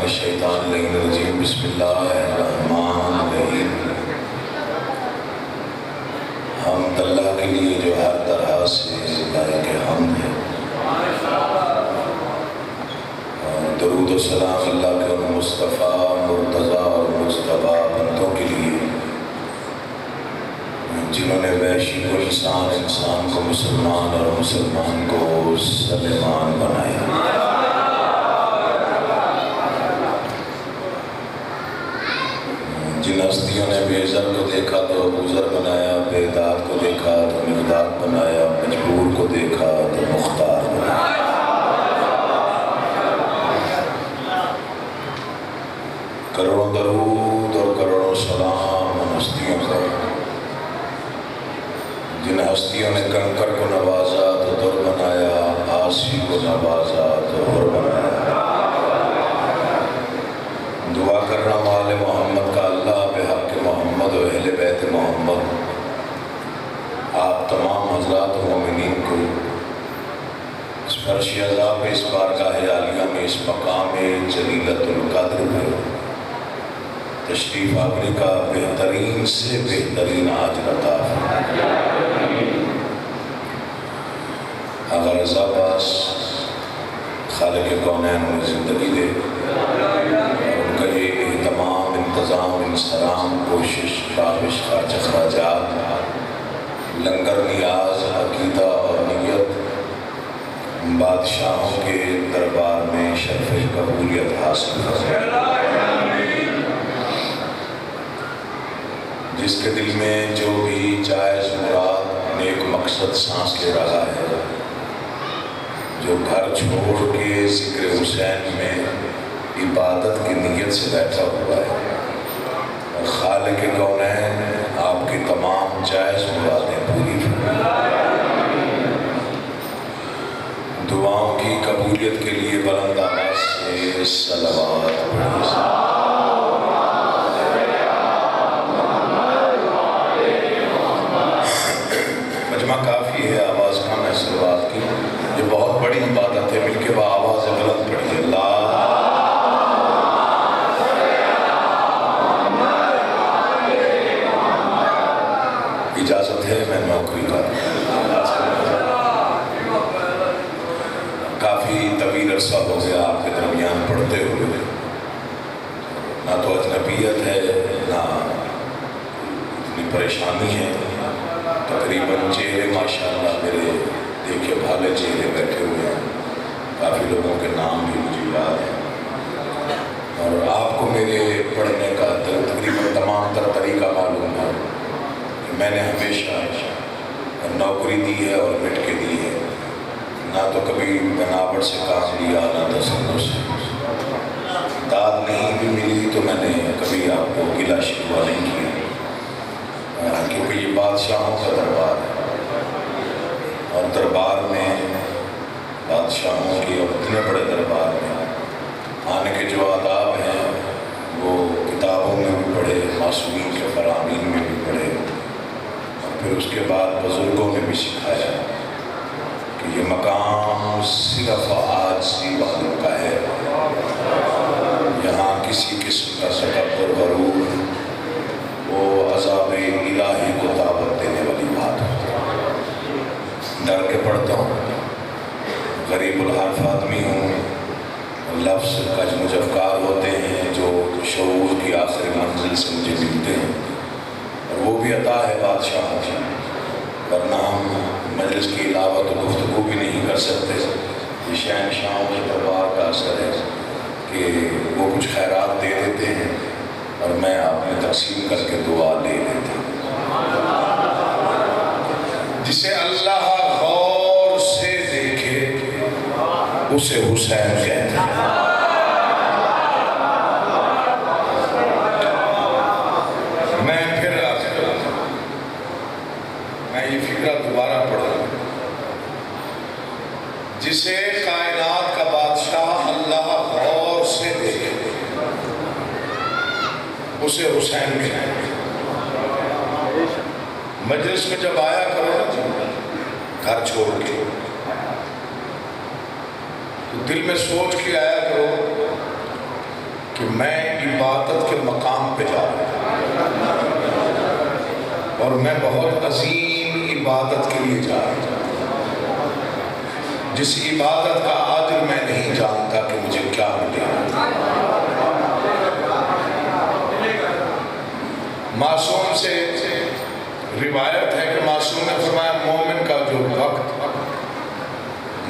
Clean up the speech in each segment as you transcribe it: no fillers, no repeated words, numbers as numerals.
الشیطان اللعین الرجیم بسم اللہ الرحمن الرحیم۔ حمد اللہ کے لیے جو ہر طرح سے لائق حمد ہے، درود و سلام اللہ کے ان مصطفیٰ مرتضیٰ اور مصطفیٰ بندوں کے لیے جنہوں نے وحشی کو انسان، انسان کو مسلمان اور مسلمان کو سلیمان بنایا۔ جن ہستیوں نے بے زر کو دیکھا تو ابوذر بنایا، بے داد کو دیکھا تو مقداد بنایا، مجبور کو دیکھا تو مختار بنایا۔ کروڑوں درود اور کروڑوں سلام ان ہستیوں پر جن ہستیوں نے کنکر کو نوازا تو در بنایا، آسی کو نوازا تو ہر بنایا۔ دعا کرنا مال محمد کا اللہ بحق محمد و اہل بیت محمد آپ تمام حضرات و مومنین کو اس فرش عذاب اس بارگاہ عالیہ میں اس مقام جلیلۃ القدر میں تشریف آوری کا بہترین سے بہترین اجر عطا فرمائے۔ اگر رضا باس خالق کونین انہیں زندگی دے، ان کا یہ اہتمام، انتظام، انصرام، کوشش، کاوش، خرچ اخراجات، لنگر، نیاز، عقیدہ اور نیت بادشاہوں کے دربار میں شرف قبولیت حاصل کرے۔ جس کے دل میں جو بھی جائز مراد نیک مقصد سانس لے رہا ہے، جو گھر چھوڑ کے ذکر حسین میں عبادت کی نیت سے بیٹھا ہوا ہے، اور خالق کونین آپ کی تمام جائز مرادیں پوری فرمائے۔ دعاؤں کی قبولیت کے لیے بلند آواز سے صلوات پڑھیں۔ مجمع کافی ہے، آواز کم ہے صلوات کی، یہ بہت بڑی عبادت ہے، مل کے وہ آواز بلند پڑھیے۔ اللہ اجازت ہے، میں نوکری کا کافی طویل عرصہ ہو گیا آپ کے درمیان پڑھتے ہوئے، نہ تو اجنبیت ہے نہ اتنی پریشانی ہے۔ تقریباً چہرے ماشاءاللہ میرے دیکھے بھالے چہرے بیٹھے ہوئے ہیں، کافی لوگوں کے نام بھی مجھے یاد ہیں، اور آپ کو میرے پڑھنے کا تقریباً تمام تر طریقہ معلوم ہے کہ میں نے ہمیشہ نوکری دی ہے اور مٹ کے دی ہے، نہ تو کبھی بناوٹ سے کام لیا نہ تصور سے۔ داد نہیں بھی ملی تو میں نے کبھی آپ کو گلہ شکوہ نہیں کیا، کیونکہ یہ بادشاہوں کا دربار ہے، اور دربار میں بادشاہوں کی اور اتنے بڑے دربار میں آنے کے جو آداب ہیں وہ کتابوں میں بھی پڑھے، معصومین کے فرامین میں بھی پڑھے، اور پھر اس کے بعد بزرگوں نے بھی سکھایا کہ یہ مقام صرف عاجزی والوں کا ہے، یہاں کسی قسم کا تکبر، غرور، وہ عذاب الہی کو دعوت دینے والی بات ہے۔ ڈر کے پڑھتا ہوں، غریب الحرف آدمی ہوں، لفظ کج مجھ افکار ہوتے ہیں جو شعور کی آخری منزل سے مجھے ملتے ہیں، اور وہ بھی عطا ہے بادشاہوں کی، ورنہ ہم مجلس کی علاوہ تو گفتگو بھی نہیں کر سکتے۔ یہ شہنشاہوں کے دربار کا اثر ہے کہ وہ کچھ خیرات دے دیتے ہیں اور میں آپ میں تقسیم کر کے دعا لے لیتا ہوں۔ جسے اللہ غور سے دیکھے اسے حسین کہتے ہیں۔ میں پھر عرض کروں، میں یہ فکرہ دوبارہ پڑھوں، جسے کائنات کا بادشاہ اللہ غور سے دیکھے اسے حسین کہتے ہیں۔ مجلس میں جب آیا کرو نا گھر چھوڑ کے، تو دل میں سوچ کے آیا کرو کہ میں عبادت کے مقام پہ جا رہا ہوں اور میں بہت عظیم عبادت کے لیے جا رہا ہوں، جس عبادت کا اجر میں نہیں جانتا کہ مجھے کیا ملے گا۔ معصوم سے روایت ہے کہ معصوم نے فرمایا مومن کا جو وقت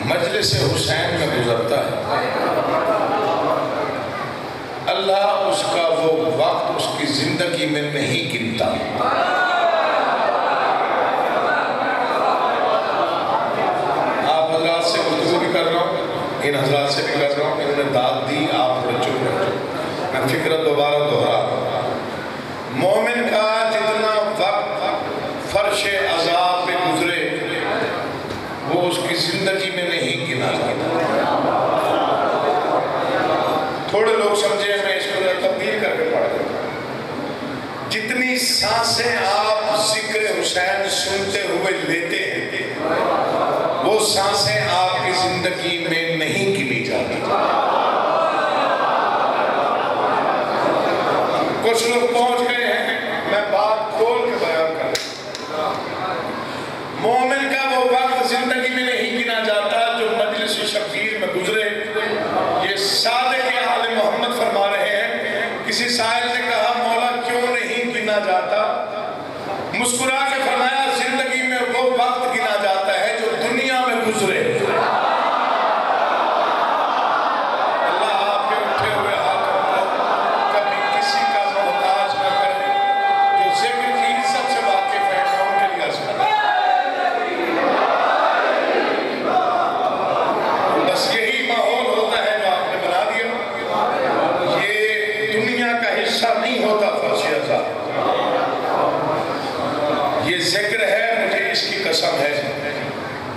مجلس حسین میں گزرتا ہے، اللہ اس کا وہ وقت اس کی زندگی میں نہیں گنتا۔ آپ حضرات سے گفتگو بھی کر رہا ہوں، ان حضرات سے بھی کر رہا ہوں، انہوں نے داد دی، آپ تھوڑے چپ رہے، میں فکر دوبارہ دہرا رہا ہوں۔ مومن کا جتنا وقت فرش عذاب پہ گزرے وہ اس کی زندگی میں نہیں گنا جاتا۔ تھوڑے لوگ سمجھے، میں اس کو تبدیل کر کے پڑھ رہا ہوں۔ جتنی سانسیں آپ ذکر حسین سنتے ہوئے لیتے ہیں وہ سانسیں آپ کی زندگی میں نہیں گنی جاتی۔ کچھ لوگ پہنچ گئے ہیں، میں بات کھول کے بیان کر رہا ہوں۔ مومن کا وہ وقت زندگی میں نہیں گنا جاتا جو مجلس شبیر میں گزرے۔ یہ صادق آل محمد فرما رہے ہیں۔ کسی سائل نے کہا مولا کیوں نہیں گنا جاتا؟ مسکرا کے فرمایا زندگی میں وہ وقت گنا جاتا ہے جو دنیا میں گزرے۔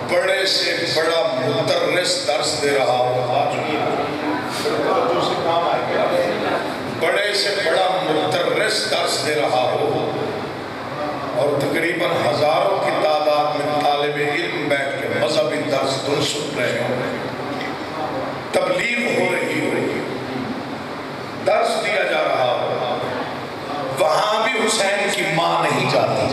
بڑے سے بڑا مدرس درس دے رہا ہو، بڑے سے بڑا مدرس درس دے رہا ہو اور تقریباً ہزاروں کی تعداد میں طالب علم بیٹھ کے مذہبی درس سن رہے ہوں، تبلیغ ہو رہی ہو، درس دیا جا رہا ہو، وہاں بھی حسین کی ماں نہیں جاتی۔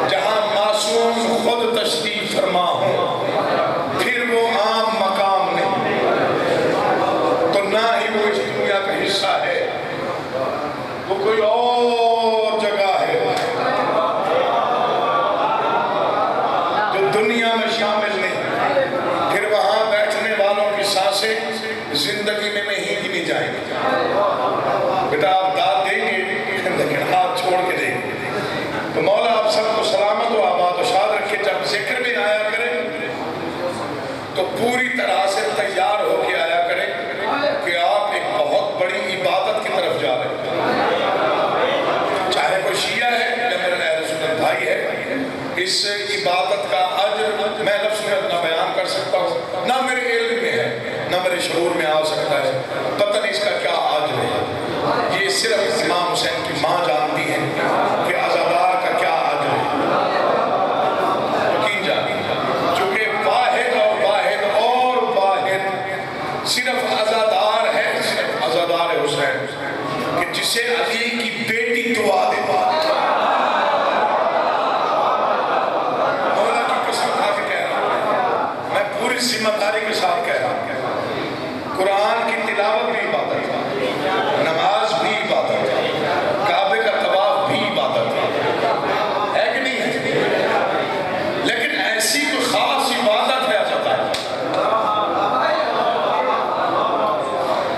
جہاں معصوم خود تشریف فرما ہو، پھر وہ عام مقام نہیں، تو نہ ہی وہ اس دنیا کا حصہ ہے، وہ کوئی اور جگہ ہے جو دنیا میں شامل نہیں۔ پھر وہاں بیٹھنے والوں کی سانسیں زندگی میں نہیں گنی جائیں گی۔ بیٹا آپ داد دیں گے لیکن ہاتھ چھوڑ کے دیں گے۔ تو مولا آپ سب کو سلامت و آباد و شاد رکھے۔ جب ذکر میں آیا کریں تو پوری طرح سے تیار ہو کے آیا کریں کہ آپ ایک بہت بڑی عبادت کی طرف جا رہے ہیں، چاہے کوئی شیعہ ہے یا میرا اہل سنت بھائی ہے۔ اس عبادت کا اجر میں لفظ میں نہ بیان کر سکتا ہوں، نہ میرے علم میں ہے، نہ میرے شعور میں آ سکتا ہے، پتہ نہیں اس کا کیا اجر ہے۔ یہ صرف امام حسین کی ماں جانتی ہے کہ عزادار کا کیا اجر ہے، یقین جانتی ہے، چونکہ واحد اور واحد صرف عزادار ہے، صرف عزادار حسین، کہ جسے علی کی بیٹی دعا دے۔ مولا کی قسم کھا کے کہہ رہا ہوں، میں پوری ذمہ داری کے ساتھ کہہ رہا ہوں، قرآن کی تلاوت بھی عبادت ہے، نماز بھی عبادت ہے، کعبے کا طواف بھی عبادت ہے کہ نہیں ہے؟ لیکن ایسی کوئی خاص عبادت ہے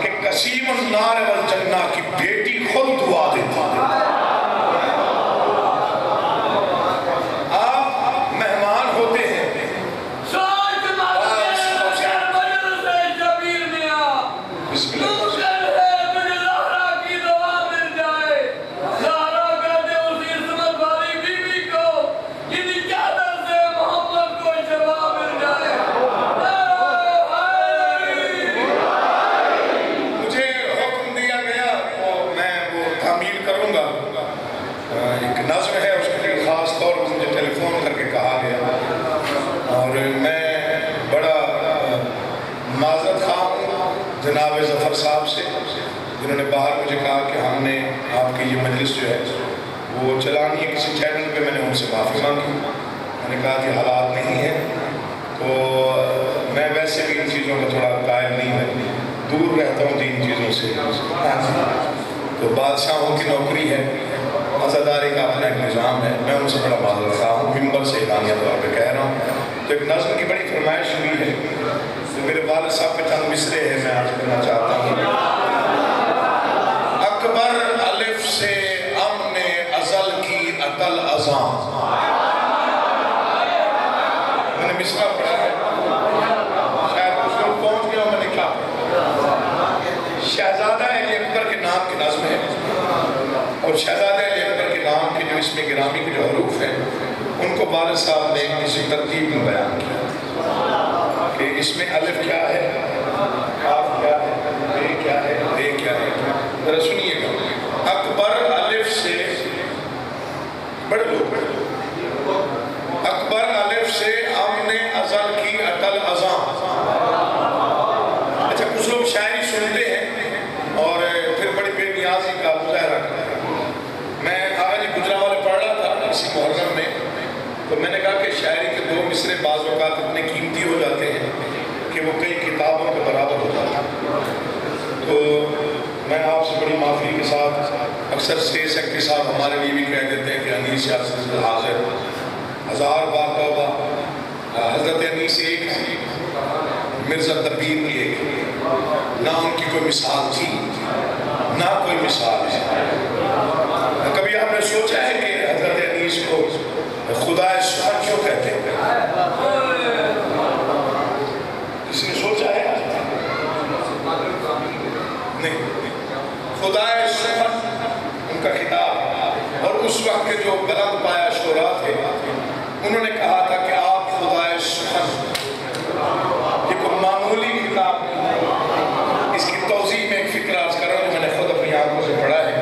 کہ قسیم النار والجنہ کی بیٹی خود دعا دیتی ہے۔ آپ مہمان ہوتے ہیں، مجلس جو ہے وہ چلانی ہے کسی چینل پہ، میں نے ان سے معافی مانگی، میں نے کہا کہ حالات نہیں ہیں، تو میں ویسے بھی ان چیزوں کا تھوڑا قائل نہیں ہوں، دور رہتا ہوں ان چیزوں سے، تو بادشاہوں کی نوکری ہے، عزاداری کا اپنا ایک نظام ہے، میں ان سے بڑا معذرت خواہ ہوں، ممبر سے اعلانیہ طور پہ کہہ رہا ہوں۔ تو ایک نظم کی بڑی فرمائش ہوئی ہے، تو میرے والد صاحب کے چند مصرے ہیں میں آج کرنا چاہتا ہوں۔ اکبر الف سے امن ازل کی عطل ازاں، میں نے مصرع پڑھا ہے، شاید کچھ لوگ پہنچ گئے ہوں، میں نے کہا شہزادہ علی اکبر کے نام کی نظم ہے، اور شہزادہ علی اکبر کے نام کے جو اسم گرامی کے جو حروف ہیں ان کو والد صاحب نے کسی ترتیب میں بیان کیا کہ اس میں الف کیا ہے، کاف کیا ہے، بے کیا ہے، دے کیا ہے۔ ذرا سنیے گا، اکبر الف سے بڑھ لو، اکبر الف سے امن ازل کی عطل ازاں۔ اچھا کچھ لوگ شاعری سنتے ہیں اور پھر بڑی بے نیازی کا مظاہرہ کرتے ہیں۔ میں آج گجرانوالے پڑھ رہا تھا اسی محرم میں، تو میں نے کہا کہ شاعری کے دو مصرے بعض اوقات اتنے قیمتی ہو جاتے ہیں کہ وہ کئی کتابوں کے برابر ہو جاتے ہیں۔ تو میں آپ سے بڑی معافی کے ساتھ، اکثر اسٹیج سیکرٹری صاحب ہمارے لیے بھی کہہ دیتے ہیں کہ انیس یاسر حاضر، ہزار بار توبہ، حضرت انیس ایک ہے، مرزا دبیر کی ایک ہے، نہ ان کی کوئی مثال تھی نہ کوئی مثال ہے۔ کبھی آپ نے سوچا ہے کہ حضرت انیس کو خدا سخن کیوں کہتے ہیں؟ کسی نے سوچا ہے؟ نہیں، خدا سخن ان کا خطاب، اور اس وقت کے جو بلند پایا شعراء تھے انہوں نے کہا تھا کہ آپ خدا سخن، یہ کوئی معمولی کتاب نہیں۔ اس کی توضیح میں ایک فکر عرض کر رہا ہوں جو میں نے خود اپنی آنکھوں سے پڑھا ہے۔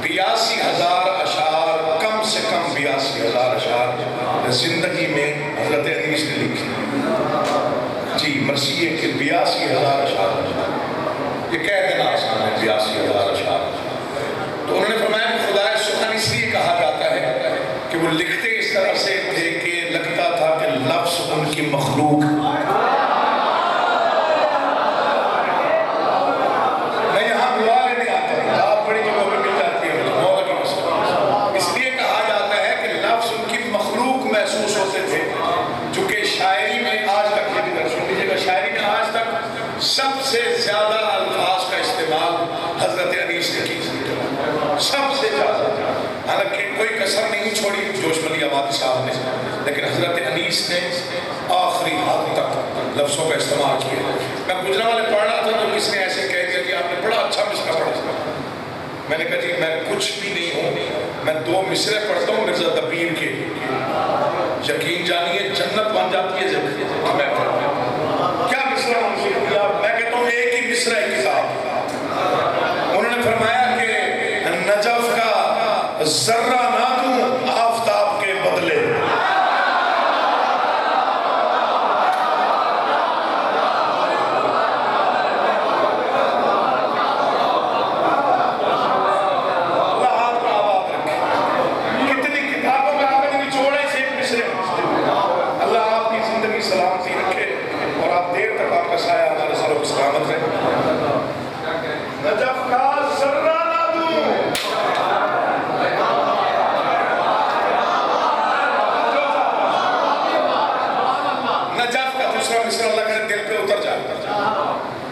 82,000 اشعار، کم سے کم 82,000 اشعار زندگی میں حضرت انیس نے لکھی، جی مرثیے کے 82,000 اشعار، یہ کہہ دینا آسان ہے 82,000 اشعار۔ تو انہوں نے فرمایا کہ خدا سخن اس لیے کہا جاتا ہے کہ وہ لکھتے اس طرح سے تھے کہ لگتا تھا کہ لفظ ان کی مخلوق، میں یہاں بلا لینے آتا ہوں، آپ بڑی جگہوں پہ مل جاتی ہے مولا کی مسئلہ، اس لیے کہا جاتا ہے کہ لفظ ان کی مخلوق محسوس ہوتے تھے، چونکہ شاعری میں آج تک، یہ بھی در سن لیجیے گا، شاعری میں آج تک سب سے زیادہ الفاظ کا استعمال حضرت انیس نے کی، سب سے زیادہ، حالانکہ کوئی کسر نہیں چھوڑی جوش ملی آبادی صاحب نے، لیکن حضرت انیس نے آخری حد تک لفظوں کا استعمال کیا۔ میں گجرانوالے پڑھ رہا تھا تو کس نے ایسے کہہ دیا کہ آپ نے بڑا اچھا مصرع پڑھا، میں نے کہا جی میں کچھ بھی نہیں ہوں، میں 2 مصرے پڑھتا ہوں مرزا دبیر کے، یقین جانیے جنت بن جاتی ہے جب میں کیا مصرع منظور کیا، میں کہتا ہوں ایک ہی مصرع کتاب۔ انہوں نے فرمایا کہ نجف کا ذرہ نہ دوں آفتاب کے بدلے،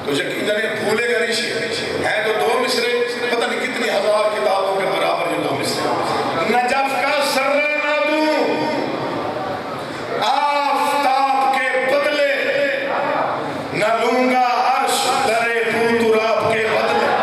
تو یقین جانے بھولے گا نہیں، ہے تو 2 مصرے، پتہ نہیں کتنی ہزار کتابوں کے برابر یہ 2 مصرے۔ نجف کا ذرہ نہ دوں آفتاب کے بدلے، نہ لوں گا عرش درے تراب کے بدلے۔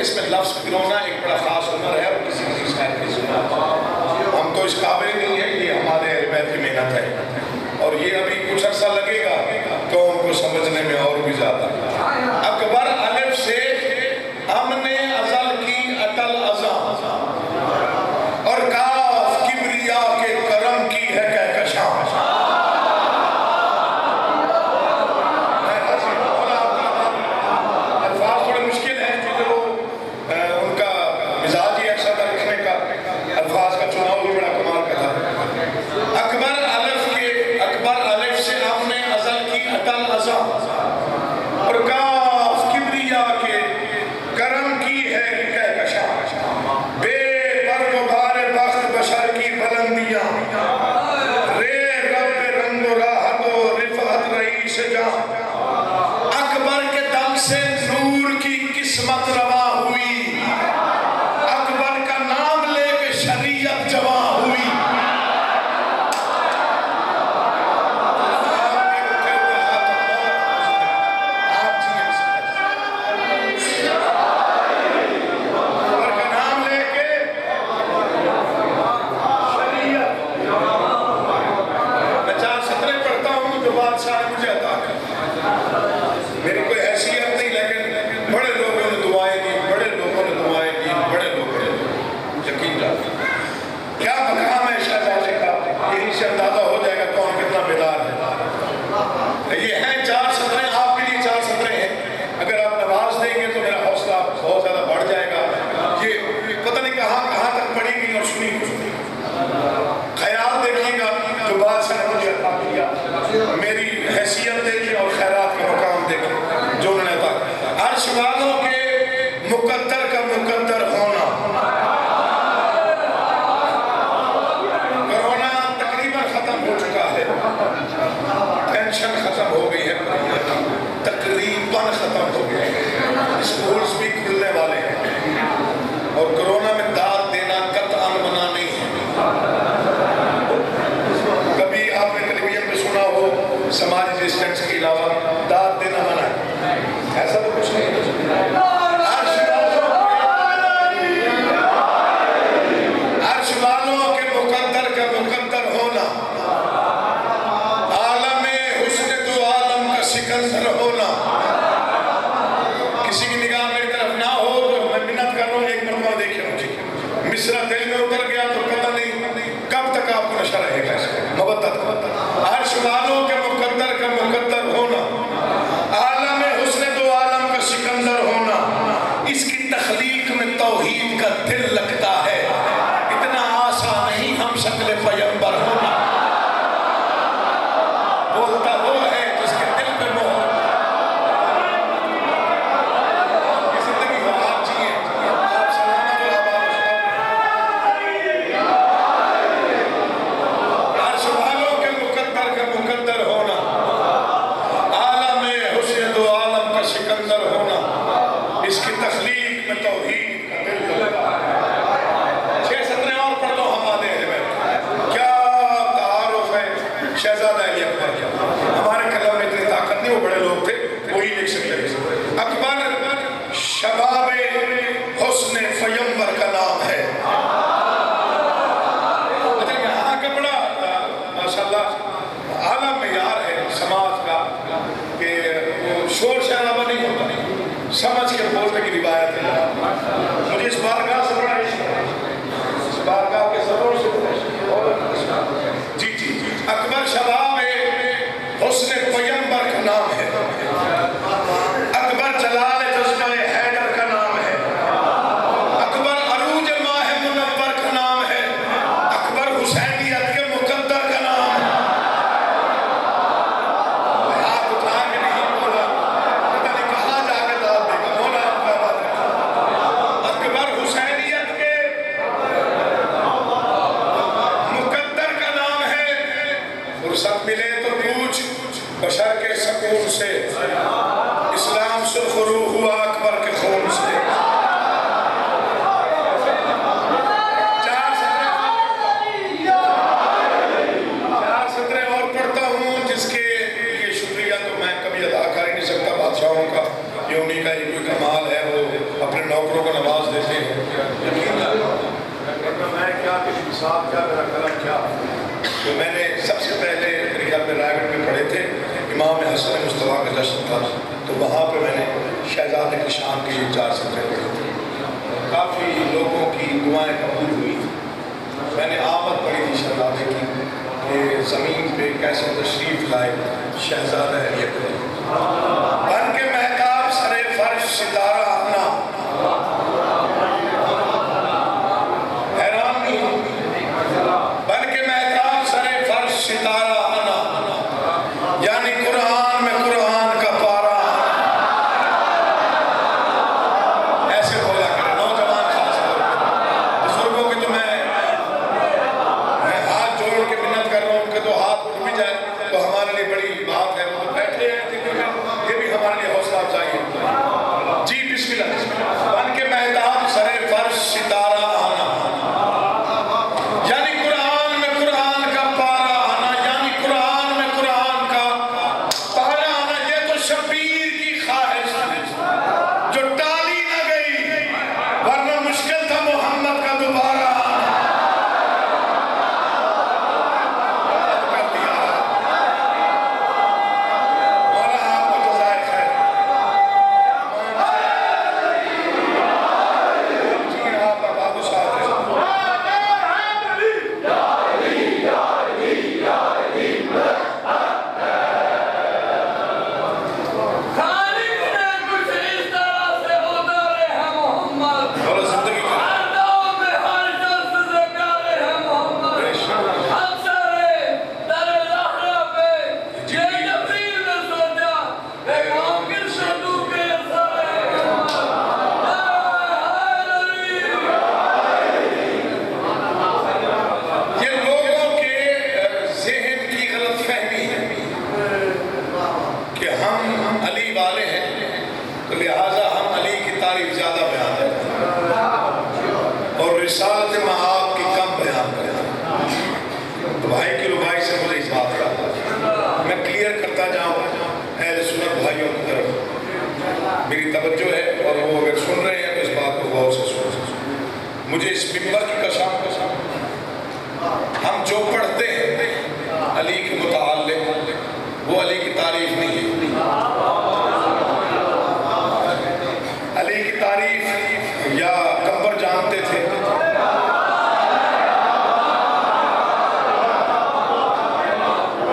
اس میں لفظ پرونا ایک بڑا خاص ہنر ہے اور کسی کسی شاعر کی سنا ہم تو اس قابل نہیں ہے، یہ ہمارے اہل بیت کی محنت ہے اور یہ ابھی کچھ عرصہ لگے گا تو ان کو سمجھنے میں اور بھی زیادہ۔ اکبر الف سے امن ازل کی اٹل ازاں اور کاف کبریا کے کرم کی ہے کہکشاں۔ الفاظ تھوڑے مشکل ہیں کیونکہ وہ ان کا مزاج ہی ایسا تھا لکھنے کا، الفاظ کا چناؤ بھی بڑا کمال کا تھا۔ اکبر الف سے امن ازل کی اٹل ازاں اور کاف کبریا کے کرم کی ہے کہکشاں، بے پر و بار بخت بشر کی بلندیاں، رے رب رنگ و راحت و رفعت رئیس جہاں، اکبر کے دم سے نور کی قسمت رواں ہوئی، اکبر کا نام لے کے شریعت جواں ہوئی۔ میری کوئی حیثیت نہیں لیکن بڑے لوگوں نے دعائیں دی، بڑے لوگوں نے دعائیں دی، بڑے لوگوں نے یقین جاتا کیا مقام ہے شہزادے کا، یہی سے اندازہ ہو جائے گا کون کتنا بیدار ہے۔ یہ ہیں 4 سطریں، آپ کے لیے 4 سطریں ہیں، اگر آپ نواز دیں گے تو میرا حوصلہ بہت زیادہ بڑھ جائے گا۔ یہ پتہ نہیں کہاں تک پڑھی گئی اور سنی گئی، خیال دیکھیے گا جو بادشاہ نے مجھے عطا کیا، میری حیثیت دیکھیں اور خیرات کا مقام دیکھیں جو انہوں نے عطا کیا۔ عرش والوں کے مقدر کا مقدر ہونا، کرونا تقریباً ختم ہو چکا ہے، ٹینشن ختم ہو گئی ہے، تقریباً ختم ہو گئی ہے، اسکولز بھی کھلنے والے ہیں اور کرونا میں داد دینا قطعاً منع نہیں ہے۔ کبھی آپ نے ٹیلی ویژن پہ سنا ہو سماجی ڈسٹینس کے علاوہ داد دینا منع ہے، ایسا تو کچھ نہیں ہے۔ عرش والوں کے مقدر کا مقدر ہونا، عالم حسن تو عالم کا سکندر ہونا، کسی کی نگاہ میری طرف نہ ہو تو میں منت کر رہا ہوں ایک مرتبہ دیکھیں مجھے، مصرع دل میں اتر گیا تو پتہ نہیں کب تک آپ کو نشہ رہے گا اس کا مبتت۔ عرش والوں کے مقدر کا مقدر ہونا، عالم حسن دو عالم کا سکندر ہونا، اس کی تخلیق میں توحید کا دل لگتا ہے، اتنا آسان نہیں ہم شکل پیغمبر ہونا۔ بولتا وہ ہے جس کے دل پہ مہر، یہ زندگی کو آپ جیئے، آپ سلامت و آباد عرش والوں کے مقدر کا مقدر ہونا، عالم حسن دو عالم کا سکندر ہونا، اس کی تخلیق میں توحید کا دل لگتا ہے۔ 6 سطریں اور پڑھ لو ہم آدھے ہیں، کیا تعارف ہے شہزادہ علی اکبر کا، ہمارے کلام میں اتنی طاقت نہیں، وہ بڑے لوگ تھے وہی لکھ سکتے تھے۔ اکبر شباب حسن پیغمبر کا نام ہے۔ یہاں کا بڑا ماشاءاللہ اعلیٰ معیار ہے سماج کا کہ وہ شور شرابہ نہیں ہوتا، سمجھ کے بولنے کی روایت ہے۔ مجھے اس بارگاہ سے بڑا عشق ہے، اس بارگاہ کے ضرور سے جی اکبر شباب حسن پیغمبر کا نام ہے، اکبر جلال جذبہ حیدر کا نام ہے، اکبر عروج ماہ منور کا نام ہے، اکبر حسینیت کے مقدر کا نام ہے۔ ہاتھ اٹھا کے نہیں بولا، پتہ نہیں کہاں جا کے داد دے گا، مولا آپ کا بات ہے۔ اکبر حسینیت کے مقدر کا نام ہے، فرصت ملے تو پوچھ بشر کے سکون سے، اسلام سرخرو ہوا اکبر کے خون سے۔ 4 سطریں اور پڑھتا ہوں جس کے لیے شکریہ تو میں کبھی ادا کر ہی نہیں سکتا بادشاہوں کا، یہ انہی کا یہ کوئی کمال ہے، وہ اپنے نوکروں کو امام حسن مصطفیٰ کا جشن تھا، تو وہاں پہ میں نے شہزادے کی شان کی 4 سطریں پڑھی تھی. کافی لوگوں کی دعائیں قبول ہوئی. میں نے آمد پڑھی تھی شہزادے کی کہ زمین پہ کیسے تشریف لائے شہزادہ علی اکبر. بن کے مہتاب سرے فرش ستارہ آنا، حیران نہیں ہوں. بن کے مہتاب سرے فرش ستارہ آنا، یعنی قرآن میں قرآن کا پارا. ایسے بولا کرے نوجوان خاص طور پر. بزرگوں کی تو میں ہاتھ جوڑ کے منت کر رہا ہوں کہ تو ہاتھ اٹھ بھی جائے تو ہمارے لیے بڑی بات ہے. وہ تو بیٹھے ہیں ذکر میں، یہ بھی ہمارے لیے حوصلہ افزائی ہے. جی بسم اللہ. بن کے مہتاب سرے فرش ستارہ آنا، یعنی قرآن میں قرآن کا پارا آنا، یعنی قرآن میں قرآن کا پارا آنا. یہ تو شبیر کی خواہش جو ٹالی نہ گئی، ورنہ مشکل تھا محمد کا دوبارہ آنا. کر دیا مولا آپ کو جزائے خیر. جی آپ کا بادشاہ ہے. خالق نے کچھ اس طرح سے اتارے ہیں محمد، اور زندگی کا ہر دور میں ہر جلد سے پیارے ہیں محمد. ہم سارے در زہرا پہ یہ نبی نے سوچا پیغام کی شدو کے سارے یہ لوگوں کے ذہن کی غلط فہمی ہے کہ ہم علی والے ہیں تو لہٰذا ہم علی کی تعریف زیادہ بیان کرتے ہیں اور رسالت مآب کی کم بیان کرتے ہیں. تو بھائی کی ربائی سے مجھے اس بات کا میں کلیئر کرتا جاؤں اہل سنت بھائیوں کی طرف میری توجہ ہے، اور وہ اگر سن رہے ہیں تو اس بات کو غور سے سن. مجھے اس ممبر کی قسم ہم جو پڑھتے ہیں علی کے متعلق وہ علی کی تعریف نہیں ہے. علی کی تعریف یا کمبر جانتے تھے.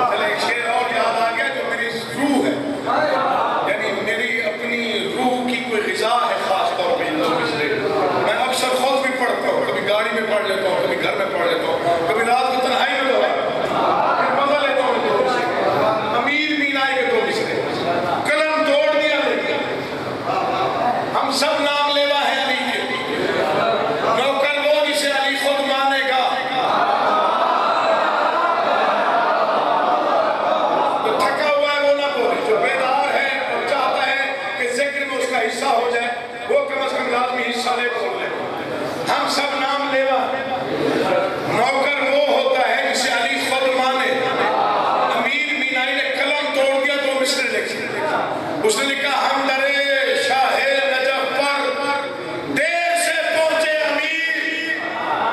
چلے ایک شعر اور یاد آ گیا جو میری روح ہے، یعنی میری اپنی روح کی کوئی غذا ہے خاص طور پہ ان لوگوں سے. میں اکثر خود بھی پڑھتا ہوں، کبھی گاڑی میں پڑھ لیتا ہوں، کبھی گھر میں پڑھ لیتا ہوں، کبھی رات کو تنہائی میں مزہ لیتا ہوں. امیر مینائی کے 2 مصرے قلم توڑ دیا لیکن ہم سب نام لیوا ہے علی کے. نوکر وہ جسے علی خود مانے گا، جو تھکا ہوا ہے وہ نہ بولے، جو بیدار ہے اور چاہتا ہے کہ ذکر میں اس کا حصہ ہو جائے وہ کم از کم لازمی حصہ لے بول لے. ہم سب نام لیوا. نوکر وہ ہوتا ہے جسے علی خود مانے. امیر مینائی نے قلم توڑ دیا 2 مصرے لکھے. اس نے لکھا ہم درے شاہ نجف پر دیر سے پہنچے امیر،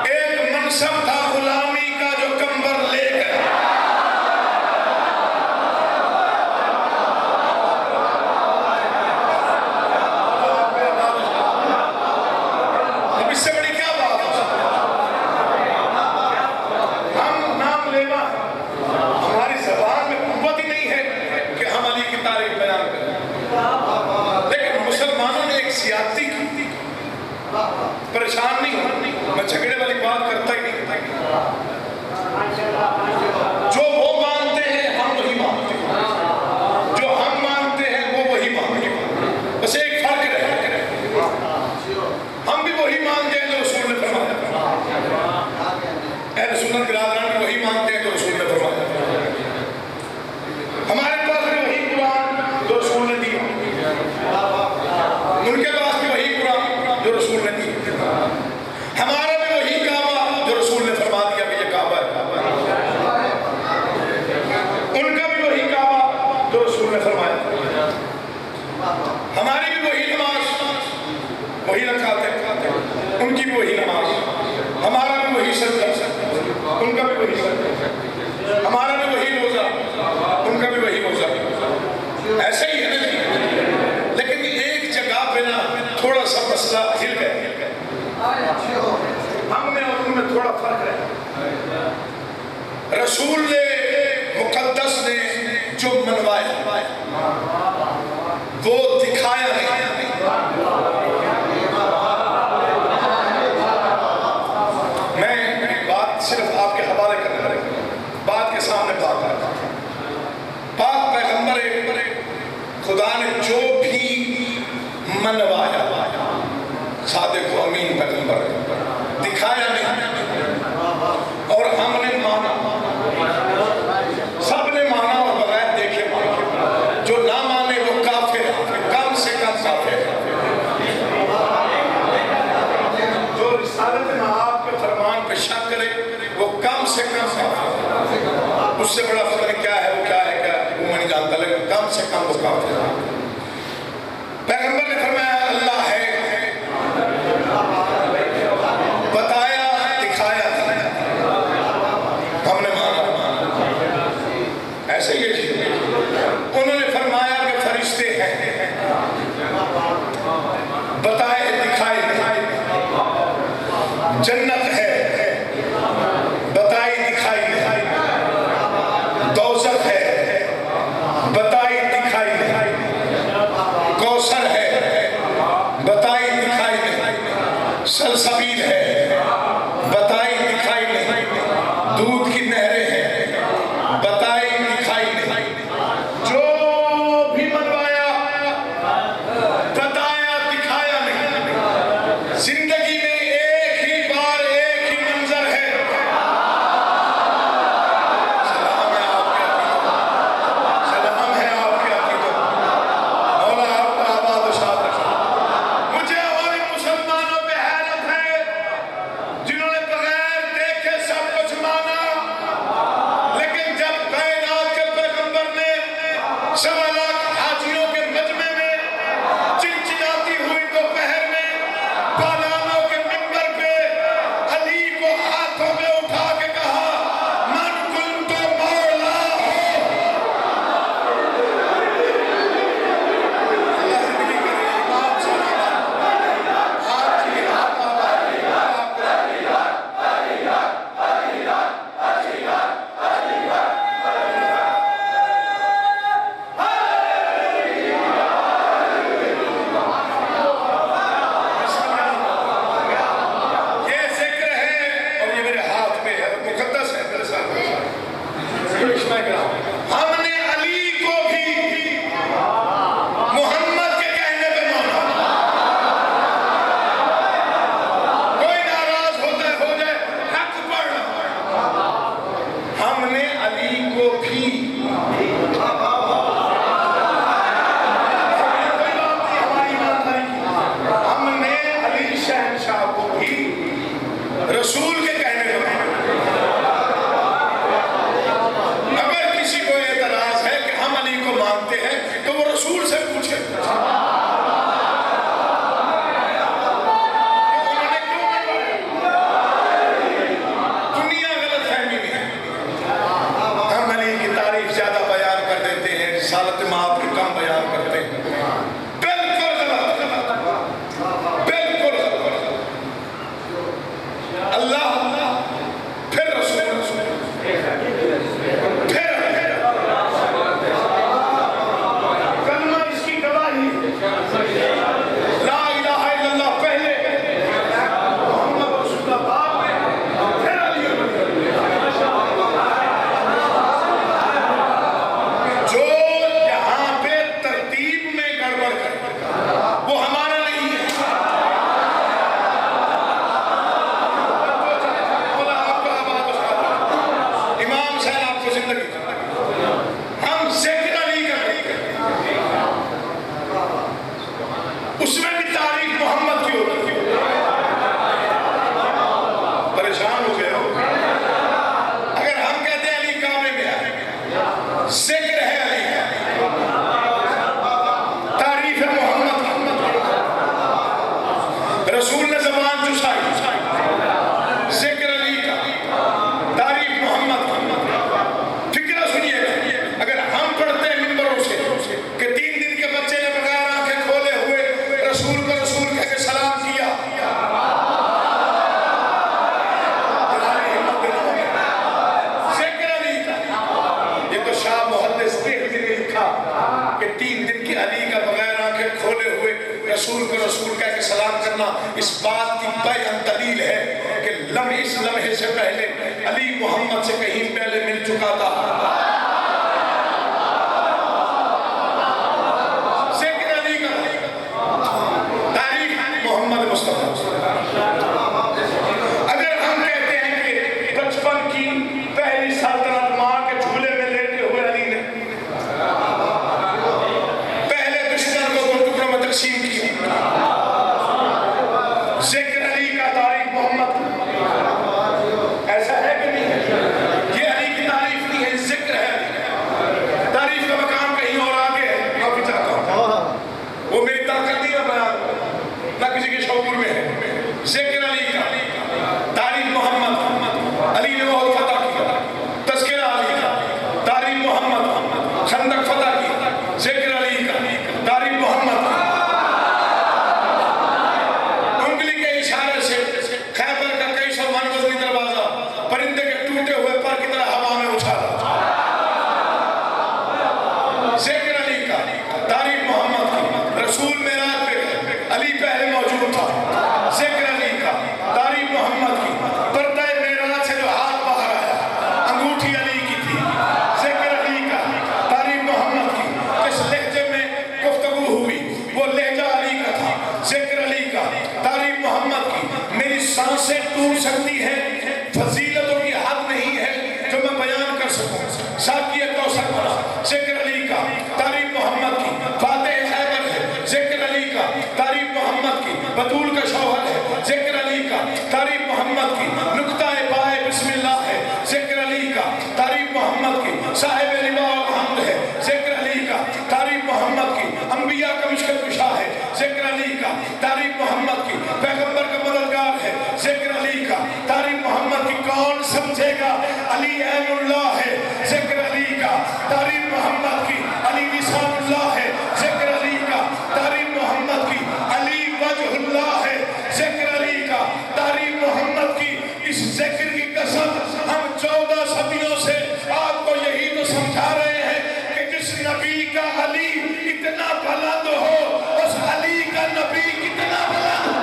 ایک منصب تھا غلامی کا جو کمبر لے گئے. اب اس سے بڑی کیا بات ہو سکتی ہے؟ ہم نام لیوا، ہماری زبان میں قوت ہی نہیں ہے کہ ہم علی کی تعریف بیان کریں. لیکن مسلمانوں نے ایک زیادتی کی. پریشان نہیں ہوں، میں جھگڑے والی بات کرتا ہی نہیں. جو وہ مانتے ہیں ہم وہی مانتے ہیں، جو ہم مانتے ہیں وہ وہی مانتے ہیں. بس ایک فرق رہے، ہم بھی وہی مانتے ہیں جو رسول نے فرمایا. اہل سنت برادران بھی وہی مانتے ہیں جو رسول نے فرمایا. ہمارے پاس بھی وہی قرآن جو رسول نے دی، ان کے پاس بھی وہی قرآن جو رسول نے دی. ہمارا بھی وہی کعبہ جو رسول نے فرما دیا کہ یہ کعبہ ہے. ان کا بھی وہی کعبہ جو رسول نے فرمایا. ہماری بھی وہی نماز، وہی رکعتیں، ان کی بھی وہی نماز. ہمارا بھی وہی سجدہ، ان کا بھی وہی سجدہ. ہمارا بھی وہی روزہ، ان کا بھی وہی روزہ. ایسے ہی ہے نا جی. لیکن ایک جگہ پہ نا تھوڑا سا مسئلہ ہل گیا. ہم میں اور ان میں تھوڑا فرق ہے. رسول نے مقدس نے جو منوایا وہ دکھایا نہیں. میں بات صرف آپ کے حوالے کرنے لگا. بات کے سامنے بات آتا ہے. پاک پیغمبر خدا نے جو بھی منوایا صادق و امین پیغمبر دکھایا نہیں اور ہم نے مانا. سب نے مانا اور بغیر دیکھے مانا. جو نہ مانے وہ کافر ہے, کم سے کم کافر ہے. جو رسالت آپ کے فرمان پہ شک کرے وہ کم سے کم کافر ہے. اس سے بڑا خبر کیا ہے وہ کیا ہے کیا وہ میں نہیں جانتا, لیکن کم سے کم وہ کافر ہے. پیغمبر نے فرمایا اللہ ہے, بتایا دکھایا ہم نے مانا. ایسے ہی انہوں نے فرمایا کہ فرشتے ہیں, بتائے دکھائے. جنت ہے, بتائی دکھائی. دوزخ ہے, بتائی دکھائی. کوثر ہے, بتائی دکھائی. سلسبیل ہے, بتائی دکھائی نہیں. دودھ کی نہریں ہیں, بتائی دکھائی نہیں. جو بھی منوایا بتایا دکھایا نہیں. زندگی میں ایک ہی بار ایک ہی منظر ہے. سلام ہے آپ کے عقیدوں, سلام ہے آپ کے عقیدوں. مولا آپ کا آباد و شاد رکھے. مجھے اور ان مسلمانوں پہ حیرت ہے جنہوں نے بغیر دیکھے سب کچھ مانا, لیکن جب کائنات کے پیغمبر نے 1.25 لاکھ حاجیوں کے مجمع میں چنچناتی ہوئی دوپہر میں پالانوں کے منبر پہ علی کو ہاتھوں میں اٹھا کے کہا من کنت مولا ہو. اللہ زندگی کرے امام صاحب آپ کی حق یہ ذکر ہے اور یہ میرے ہاتھ میں ہے, مقدس ہے میرے ساتھ. ہم نے علی کو بھی محمد کے کہنے پہ مانا. کوئی ناراض ہوتا ہے ہو جائے, حق پڑھ. ہم نے علی کو بھی ہم نے علی شہنشاہ کو بھی رسول کے کہنے پہ مانا. اگر کسی کو اعتراض ہے کہ ہم علی کو مانتے ہیں تو وہ رسول سے پوچھے انہوں نے کیوں منوایا. دنیا غلط فہمی میں ہے. ہم علی کی تعریف زیادہ بیان کر دیتے ہیں, رسالت مآب کی کم بیان کرتے ہیں. بالکل غلط, بالکل غلط. اللہ پھر رسول پھر کلمہ اس کی گواہی, لا الہ الا اللہ پہلے, محمد رسول اللہ بعد میں, پھر علی. جو یہاں پہ اس بات کی بیان دلیل ہے کہ اس لمحے سے پہلے علی محمد سے کہیں پہلے مل چکا تھا. ذکر علی کا تاریخ محمد مصطفیٰ. اگر ہم کہتے ہیں کہ بچپن کی پہلی سلطنت ماں کے جھولے میں لیٹے ہوئے علی نے پہلے دشمن کو دو ٹکڑوں میں تقسیم کیا، ذکر علی کا تاریخ محمد. ایسا ہے کہ نہیں ہے؟ یہ علی کی تعریف نہیں ہے، ذکر ہے. تعریف کا مقام کہیں اور آگے ہے. معافی چاہتا ہوں، وہ میری طاقت نہیں ہے بیان، نہ کسی کے شعور میں ہے. ذکر علی کا تاریخ محمد، علی نے بہت فتح کیا. تذکرہ علی کا تاریخ محمد، خندق فتح کی. ذکر علی کا تاریخ محمد، انگلی کے اشارے سے خیبر کا کئی سو من وزنی دروازہ پرندے کے ٹوٹے ہوئے پر کی طرح ہوا میں اچھالا. ذکر علی کا تاریخ محمد کی رسول معراج پہ گئے، علی پہلے موجود تھا. ذکر علی کا تاریخ محمد کی پردہ معراج سے جو ہاتھ باہر آیا انگوٹھی علی کی تھی. ذکر علی کا تاریخ محمد کی جس لہجے میں گفتگو ہوئی وہ لہجہ علی کا تھا. ذکر علی کا تاریخ محمد کی میری سانسیں ٹوٹ سکتی ہیں، فضیلتوں کی حد نہیں ہے جو میں بیان کر سکوں. ساقی کوثر بنا. ذکر علی کا تاریخ محمد کی فاتح خیبر ہے. ذکر علی کا تاریخ محمد کی بطول کا شوہر ہے. ذکر علی کا تاریخ محمد کی نقطہ پائے بسم اللہ ہے. ذکر علی کا تاریخ محمد کی صاحب لواء الحمد ہے. ذکر علی کا تاریخ محمد کی انبیاء کا مشکل کشا ہے. ذکر علی کا تاریخ محمد کی پیغمبر کا مددگار ہے. ذکر علی کا تاریخ محمد کی کون سمجھے گا علی عین اللہ ہے. ذکر علی کا تاریخ محمد کی علی لسان اللہ ہے. ذکر علی کا تاریخ محمد کی علی وجہ اللہ ہے. ذکر علی کا تاریخ محمد کی اس ذکر کی قسم ہم 14 صدیوں سے آپ کو یہی تو سمجھا رہے ہیں کہ جس نبی کا علی اتنا بلند ہو اس علی کا نبی کتنا بلند ہو.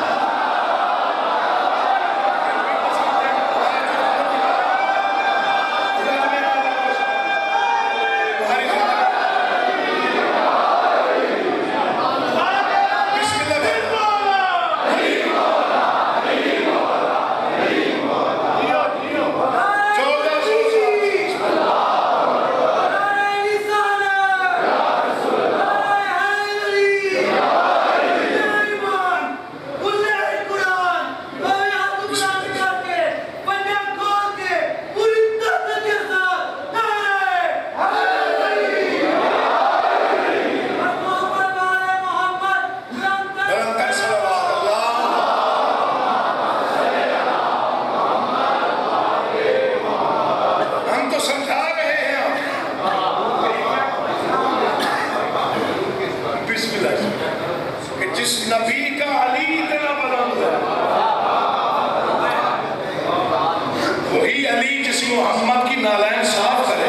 محمد کی نالین صاف کرے.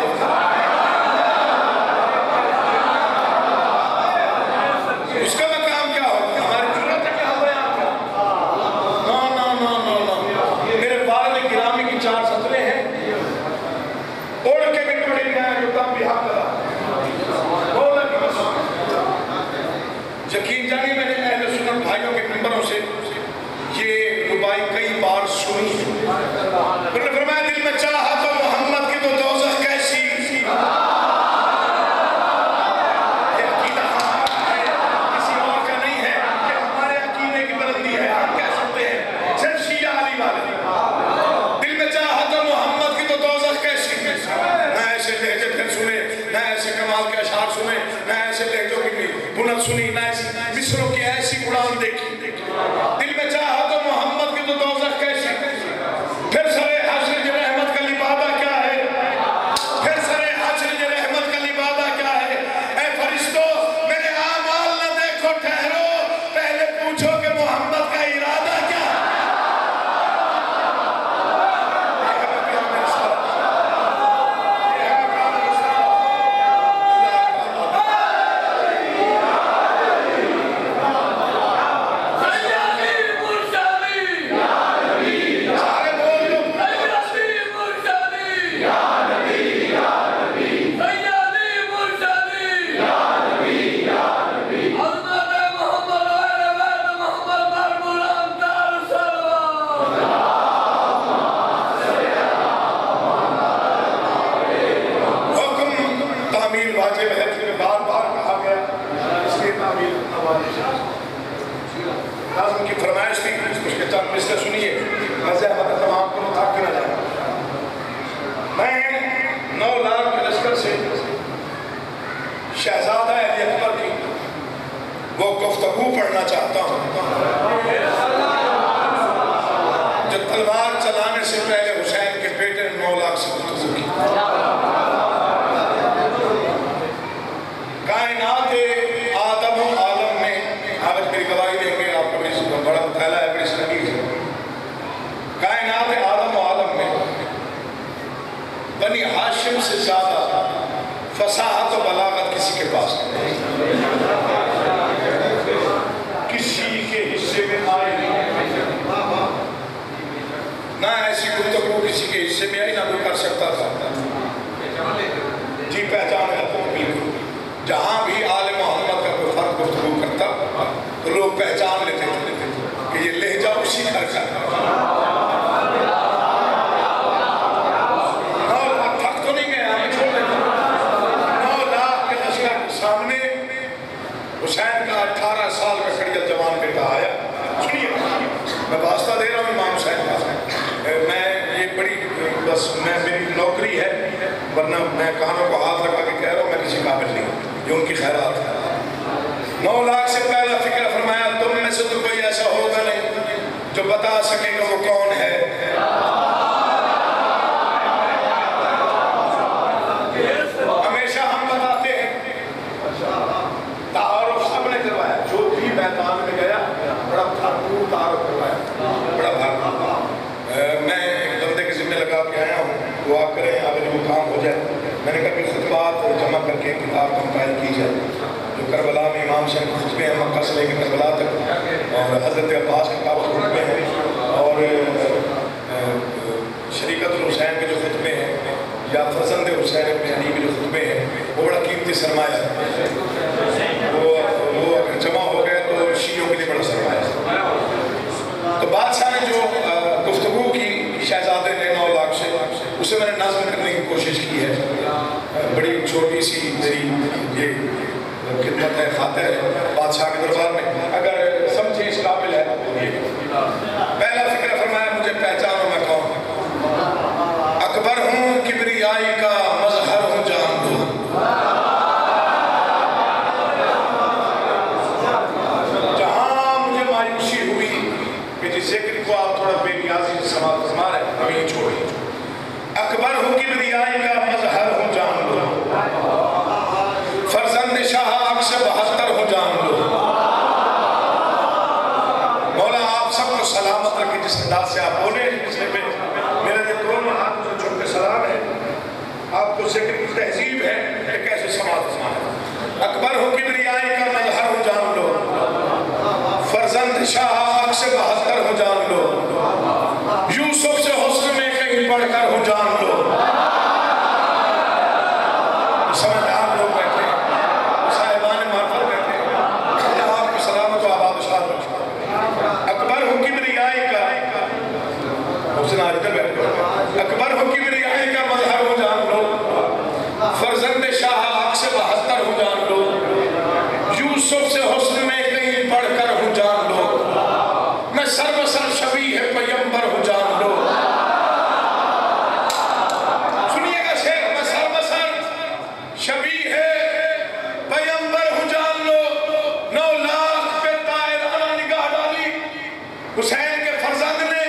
اس کا مقام کیا ہوگا؟ ہماری ضرورت ہے کہ ہم بیان کریں؟ نا میرے والد گرامی کی 4 سطریں ہیں، اڑ کے بھی پڑھی گئے جو تب بھی حق کرا. بولنا کی قسم، یقین جانی میں نے اہل سنت بھائیوں کے ممبروں سے یہ ربائی کئی بار سنی. انہوں نے فرمایا دل میں چاہا تو محمد کی تو دوزخ کیسی. یہ عقیدہ ہے کسی اور کا نہیں ہے، کہ ہمارے عقیدے کی بلندی ہے. ہم کہہ سکتے ہیں صرف شیعہ علی والے. دل میں چاہا تو محمد کی تو دوزخ کیسی. نہ ایسے لہجے پھر سنے، نہ ایسے کمال کے اشعار سنے، نہ ایسے لہجوں کی بنت سنی، نہ ایسے مصروں کی ایسی اڑان دیکھی. دل میں چاہا تو محمد کی تو دوزخ کیسی. پھر سرے حشر جو رحمت کا لبادہ کیا ہے، پھر سرے حشر جو رحمت کا لبادہ کیا ہے. اے فرشتوں میرے اعمال نہ دیکھو، ٹھہرو پہلے پوچھو کہ محمد کا ارادہ کیا ہے. سیدی اس سے سنیے مزے تمام کو مطاق نہ جائے. میں 9 لاکھ کے لشکر سے شہزادہ علی اکبر کی وہ گفتگو پڑھنا چاہتا ہوں جو تلوار چلانے سے پہلے حسین کے بیٹے نے 9 لاکھ سے گفتگو کی. کائنات آدم و عالم میں آج میری گواہی دیں گے آپ کو بڑا مطالعہ ہے بڑی سنگیز ہے. کائنات آدم و عالم میں بنی ہاشم سے زیادہ فصاحت و بلاغت کسی کے پاس نہیں. کسی کے حصے میں آئی نہ ایسی گفتگو کسی کے حصے میں آئی نہ کوئی کر سکتا تھا. جی پہچان ہے بالکل. جہاں بھی آل محمد کا کوئی فرق گفتگو کرتا تو لوگ پہچان لیتے تھے کہ یہ لہجہ اسی گھر کا ہے. 9 لاکھ تھک تو نہیں گئے ہمیں چھوڑ دیتے. 9 لاکھ کے لشکر کے سامنے حسین کا 18 سال کا کڑیل جوان بیٹا آیا. سنیے میں واسطہ دے رہا ہوں امام حسین کا. میں یہ بڑی بس میری نوکری ہے ورنہ میں کانوں کو ہاتھ لگا کے کہہ رہا ہوں میں کسی قابل نہیں. یہ ان کی خیرات ہے. 9 لاکھ سے پہلا فکر فرمایا تم میں سے تو کوئی ایسا ہوگا نہیں جو بتا سکے کہ وہ کون ہے. ہمیشہ ہم بتاتے ہیں. تعارف سب نے کروایا. جو بھی میدان میں گیا بڑا بھرپور تعارف کروایا. بڑا بھرپور. میں ایک بندے کے ذمہ لگا کے آیا ہوں دعا کریں اب جو کام ہو جائے. میں نے کہا کہ خطبات جمع کر کے کتاب کمپائل کی جائے جو کربلا میں امام سے خطبے ہیں مکہ سے لے کے کربلا تک اور حضرت عباس کے کعبہ خطبے ہیں اور شریکت الحسین کے جو خطبے ہیں یا فرزند حسین ابن علی کے جو خطبے ہیں وہ بڑا قیمتی سرمایہ ہے. وہ اگر جمع ہو گئے تو شیعوں کے لیے بڑا سرمایہ ہے. تو بادشاہ نے جو گفتگو کی شہزادے نے 9 لاکھ سے اسے میں نے نظم کرنے کی کوشش کی ہے. بڑی چھوٹی سی میری یہ خدمت ہے خاطر ہے بادشاہ کے دربار میں اگر سمجھے اس قابل ہے. پہلا فکر فرمایا مجھے پہچانو میں کون. اکبر ہوں کبریائی کا مظہر ہوں جان دو. جہاں مجھے مایوسی ہوئی کہ جس ذکر کو آپ تھوڑا بے نیازی سے سماعت فرما رہے ہیں ابھی چھوڑیے. اکبر ہوں کبریائی کا مظہر ہوں جان دو. فرزند شاہ عکس 72 ہوں جان دو. مولا آپ سب کو سلامت رکھے جس انداز سے آپ بولے. میرے جو دونوں ہاتھ سے چھوٹ کے سلام ہے آپ کو ذکر کی تہذیب ہے کہ کیسے سماعت فرما رہے ہیں. اکبر ہوں کبریائی کا مظہر ہوں جان لو. فرزند شاہ عکس 72 ہوں جان لو. یوسف سے حسن میں کہیں پڑھ کر ہوں جان لو. سمجھدار لوگ بیٹھے صاحبان معرفت بیٹھے اللہ آپ کو سلامت و آباد و شاد رکھے. اکبر ہوں کبریائی کا حسن آجدر بیٹھے. اکبر ہوں کبریائی کا مظہر ہوں جان لو. فرزند شاہ عکس 72 ہوں جان لو. یوسف سے حسن میں کہیں پڑھ کر ہوں جان لو. میں سر بسر شبیہ پیمبر ہوں جان لو. سنیے گا شیخ میں سر بسر شبیہ پیمبر ہوں جان لو. 9 لاکھ پہ طائرانہ نگاہ ڈالی حسین کے فرزند نے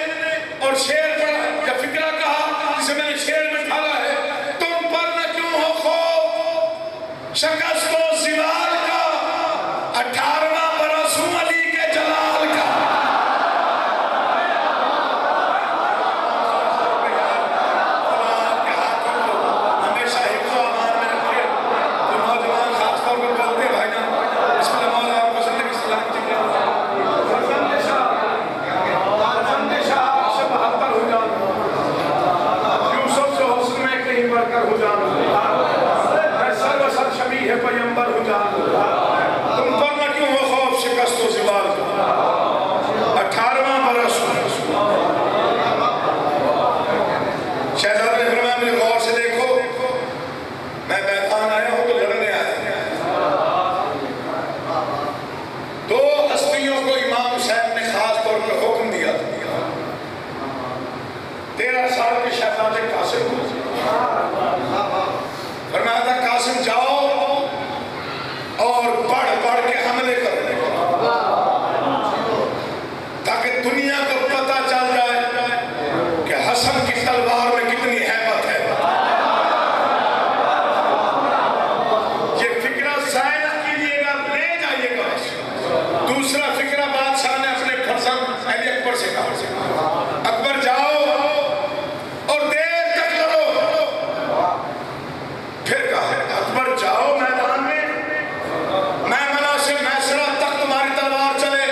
اور شعر پڑھا یا فکرہ کہا جسے میں نے شعر میں ڈھالا ہے. تم پر نہ کیوں ہو خوف شکست و زوال کا 18واں برس ہوں علی کے جلال کا. ہمیشہ حفظ و امان میں رکھے. جو نوجوان خاص طور پر بولتے ہیں بھائی جان بسم اللہ مولا آپ کو زندگی سلام چکے. فرزند شاہ اور بڑھ بڑھ کے حملے کرنے تاکہ دنیا کو پتہ چل جائے کہ حسن کی تلوار میں کتنی ہیبت ہے. یہ فکرہ ضائع نہ کیجیے گا، لے جائیے گا. دوسرا فکرہ بادشاہ نے اپنے فرزند علی اکبر سے کہا، اکبر جاؤ اور دیر تک لڑو. پھر کہا اکبر جاؤ میدان میں، میمنہ سے میسرہ تک تمہاری تلوار چلے،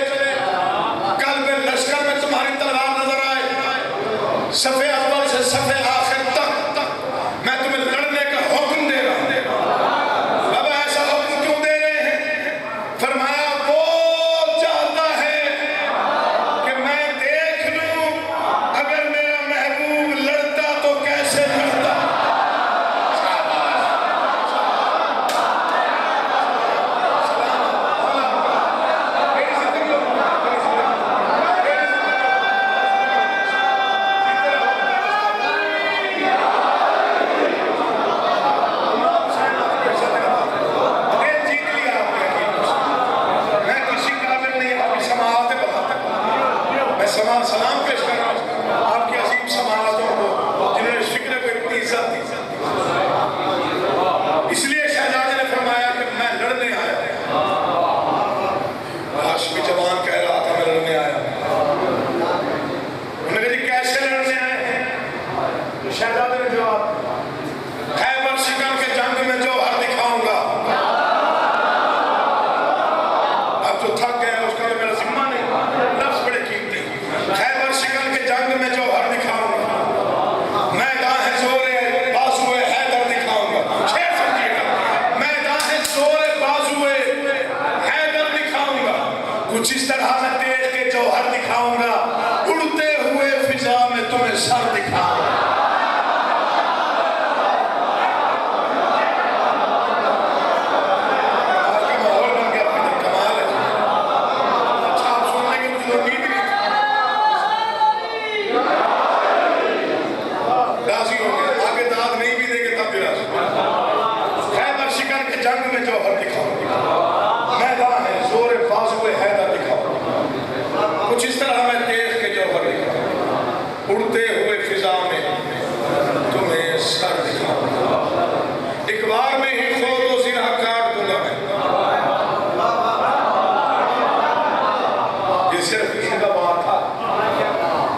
قلب لشکر میں تمہاری تلوار نظر آئے، صف اول سے صف آخر تک میں تمہیں لڑنے کا حکم دے رہا ہوں. بابا ایسا حکم کیوں دے رہے ہیں؟ فرمایا وہ چاہتا ہے کہ میں دیکھ لوں اگر میرا محبوب لڑتا تو کیسے لڑتا. سلام پیش کر رہا ہوں آپ کی عظیم سماعتوں کو جنہوں نے اس فکرے کو اتنی عزت دی. اس لیے شہزادے نے فرمایا کہ میں لڑنے آیا. ہاشمی جوان کہہ رہا تھا میں لڑنے آیا. انہوں نے کہا جی کیسے لڑنے آئے ہیں؟ شہزادے نے جواب، خیبر شکم کے جنگ میں جوہر دکھاؤں گا. اب جو تھک گیا اس کا تو میرا ذمہ نہیں، لفظ بڑے قیمتی. خیبر شکن کے جنگ میں جوہر دکھاؤں گا، میدان ہے زور بازوئے حیدر دکھاؤں گا. شعر سمجھیے گا، میدان ہے زور بازوئے حیدر دکھاؤں گا. کچھ اس طرح میں تیز کے جوہر دکھاؤں گا، اڑتے ہوئے فضا میں تمہیں سر دکھاؤں گا. جنگ میں جوہر دکھاؤں گا، میدان ہے زور بازوئے حیدر دکھاؤں گا. کچھ اس طرح میں تیز کے جوہر دکھاؤں گا، اڑتے ہوئے فضا میں تمہیں سر دکھاؤں گا. ایک بار میں ہی خود و زرہ کاٹ دوں گا میں. یہ صرف کسی کا وہاں تھا،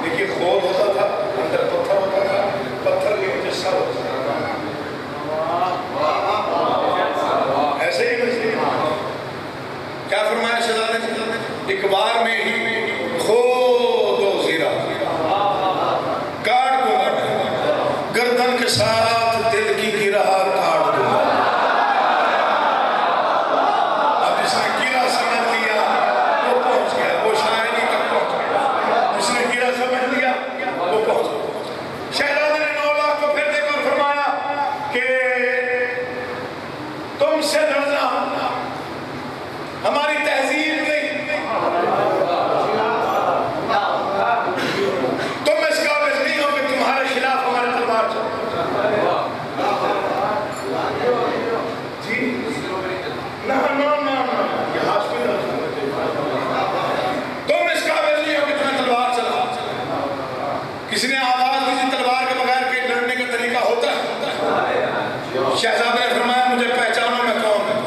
دیکھیے خود ہوتا تھا، اندر پتھر ہوتا تھا، پتھر کی وجہ سر ہوتا تھا. کیا فرمایا شہزادے نے؟ ایک بار میں ہی خود و زرہ کاٹ دوں گا میں، گردن کے ساتھ دل کی گرہ کاٹ دوں گا. اب جس نے گرہ سمجھ لیا وہ پہنچ گیا، وہ شاعری تک پہنچ گیا. جس نے گرہ سمجھ لیا وہ پہنچ گیا. شہزادے نے 9 لاکھ کو پھر دیکھ کر فرمایا کہ تم سے لڑنا ہماری تہذیب نہیں، تم اس قابل نہیں ہو کہ تمہارے خلاف ہمارے تلوار چلے. جی نہ یہ ہاشمی تم اس قابل نہیں ہو کہ تمہیں تلوار چلا. کسی نے آواز دی تلوار کے بغیر کہ لڑنے کا طریقہ ہوتا ہے؟ شہزادے نے فرمایا مجھے پہچانو میں کون ہوں.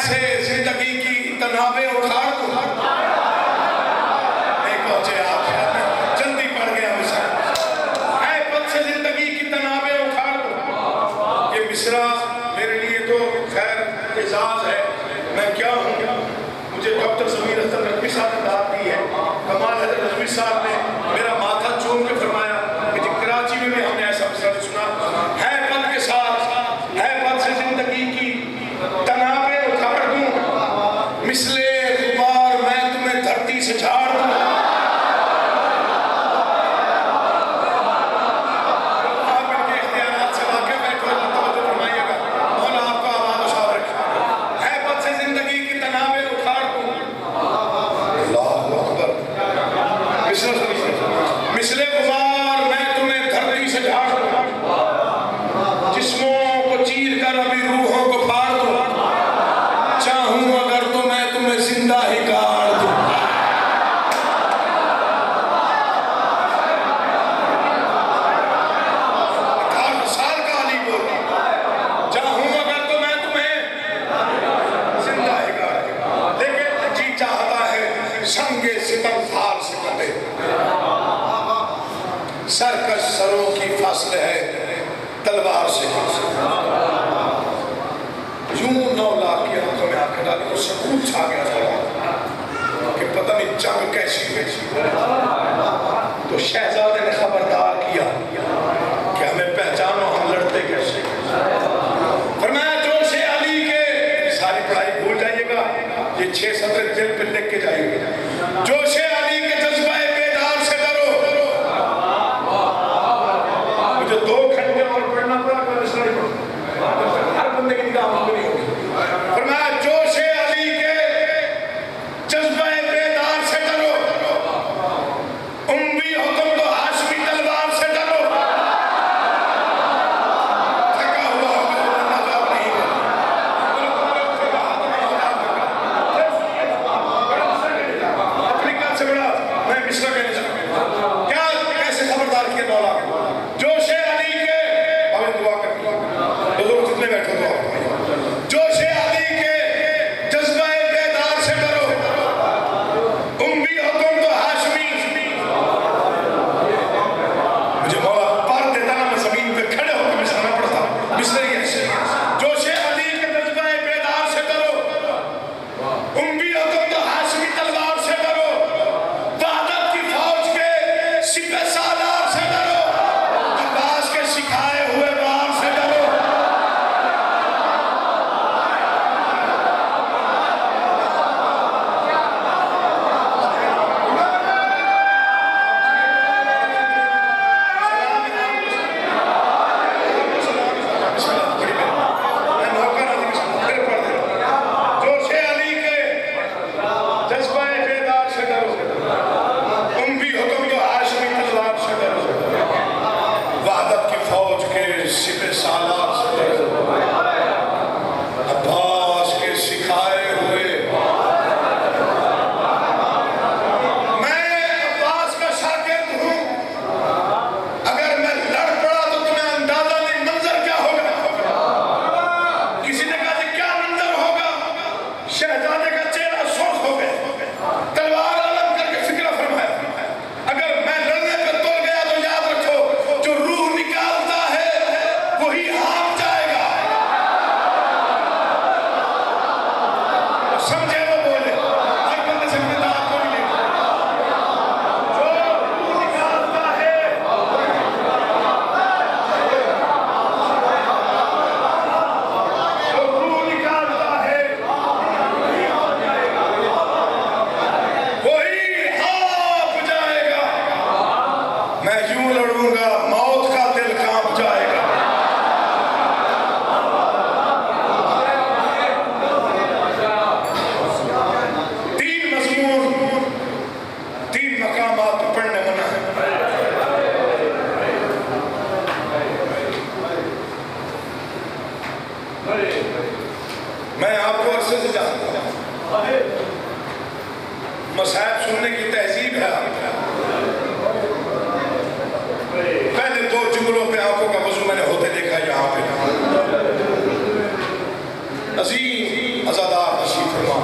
سے زندگی کی تنابیں اکھاڑ دوں. نہیں پہنچے آپ، جلدی پڑ گیا مصرع. اے پت سے زندگی کی تنابیں اکھاڑ دوں. یہ مصرع میرے لیے تو خیر اعزاز ہے. میں کیا ہوں؟ مجھے ڈاکٹر ضمیر حسن نقوی صاحب نے داد دی ہے. کمال حضرت نقوی صاحب نے میرا ماتھا چوم کے فرمایا کہ جی کراچی میں بھی ہم نے ایسا مصرع سنا ہے. پت کے ساتھ ہے پت سے زندگی کی تنابیں مثل غبار میں تمہیں دھرتی سے جھاڑ دوں. آپ ان کے اختیارات سے واقع بیٹھو، توجہ فرمائیے گا. مولا آپ کا آباد و شاد رکھے. ہے پت سے زندگی کی تنابیں اکھاڑ دوں. اللہ اکبر. مثل غبار کر ابھی روحوں کو پھاڑ دوں، چاہوں اگر تو میں تمہیں زندہ ہی گاڑ دوں۔ 18 سال کا علی بولا، چاہوں اگر تو میں تمہیں زندہ ہی گاڑ دوں، لیکن جی چاہتا ہے سنگ ستم دھار سے کٹے۔ سرکش سروں کی فصل ہے تلوار سے، یوں 9 لاکھ کی آنکھوں میں آنکھیں ڈالی تو سکون چھا گیا تھا کہ پتہ نہیں جنگ کیسی ہوئی۔ تو شہزادے نے خبردار کیا کہ ہمیں پہچانو، ہم لڑتے کیسے۔ فرمایا جوش علی کے، ساری پڑھائی بھول جائیے گا، یہ 6 سطر دل پہ لکھ کے جائیے گا۔ جوش علی کے جذبہ بیدار سے ڈرو۔ مجھے 2 گھنٹے اور پڑھنا پڑا، کوئی مسئلہ نہیں پڑھا، ہر بندے کی نگاہ ممکن نہیں ہوگی۔ فرمایا جوش علی کے جذبہ بیدار سے ڈرو، اموی حکم تو ہاشمی تلوار سے ڈرو۔ تھکا ہوا نظر نہیں اپنی کل سے بڑا میں مصرع کہنے چاہوں کیا کیسے خبردار کیا 9 لاکھ جوش علی کے، ہمیں دعا کریں حضور جتنے بیٹھے دعا کریں، جوش علی کے جذبہ بیدار سے ڈرو، اموی حکم تو ہاشمی۔ مجھے مولا پر دیتا نا، میں زمین پہ کھڑے ہو کے مصرع پڑھتا، مصرع ہی ایسے، جوش علی کے جذبہ بیدار سے ڈرو، اموی حکم تو ہاشمی تلوار سے ڈرو، وحدت کی فوج کے سپہ سالار سے ڈرو، عباس کے سکھائے ہوئے وار سے ڈرو۔ میں نوکر آدمی پھر پڑھ دیتا، جوش علی کے جذبہ بیدار سے ڈرو، اموی حکم تو ہاشمی تلوار سے ڈرو، وحدت کی فوج کے سپہ سالار سے ڈرو، عباس کے سکھائے ہوئے۔ میں عباس کا شاگرد ہوں، اگر میں لڑ پڑا تو تمہیں اندازہ نہیں منظر کیا ہوگا۔ کسی نے کہا کہ کیا منظر ہوگا؟ شہزادے کا چہرہ سرخ ہو گیا، تلوار علم کر کے فکرہ فرمایا، اگر میں لڑنے پہ تل گیا تو یاد رکھو جو روح نکالتا ہے وہی ہار جائے گا۔ سمجھے وہ بولے، ہر بندے سے میں دعا کو نہیں لے، جو روح نکالتا ہے جو روح نکالتا ہے وہی ہانپ جائے گا۔ میں یوں لڑوں گا موت کا دل کانپ جائے گا۔ تین مضمون، 3 مقامات پڑھنے منع ہے۔ میں آپ کو عرصے سے جانتا ہوں، مصائب سننے کی تہذیب ہے آپ کا۔ پہلے 2 جملوں پہ آنکھوں کا وضو میں نے ہوتے دیکھا یہاں پہ۔ عظیم عزادار نصیب فرما،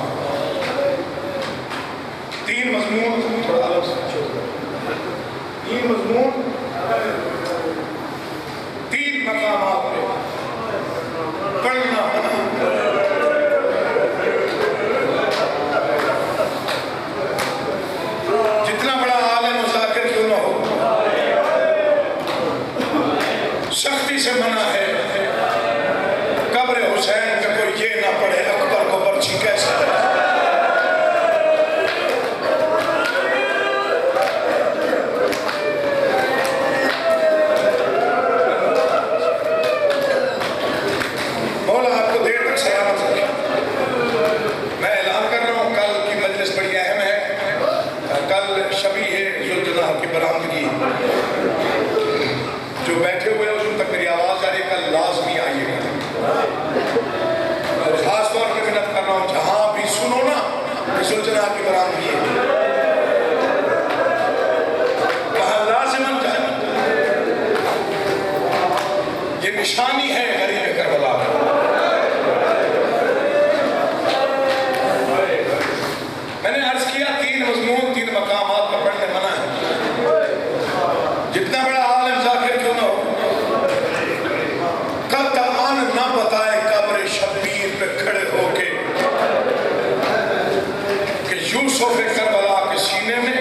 3 مضمون، تھوڑا الگ سے 3 مضمون، 3 مقامات پہ پڑھنا منع۔ جتنا بڑا عالم و ذاکر کیوں نہ ہو، سختی سے منع ہے قبر حسین کا کوئی یہ نہ پڑھے اکبر کو برچھی کیسے لگے۔ مولا آپ کو دیر تک سلامت رکھے۔ میں اعلان کر رہا ہوں کل کی مجلس بڑی اہم ہے، کل شبیہ ذوالجلال کی برآمدگی، جو بیٹھے ہوئے ہیں ان تک میری آواز آ رہی ہے، کل لازمی آئیے گا۔ رسول جناب کی برآمدگی ہے کہا لازماً یہ نشانی ہے غریب کربلا کا. میں نے عرض کیا 3 مضمون 3 مقامات پر پڑھنے منع ہے. جتنا بڑا عالم ذاکر کیوں نہ ہو قطعاً نہ بتائے قبر شبیر پہ کھڑے ہو کے کہ یوسف کربلا کے سینے میں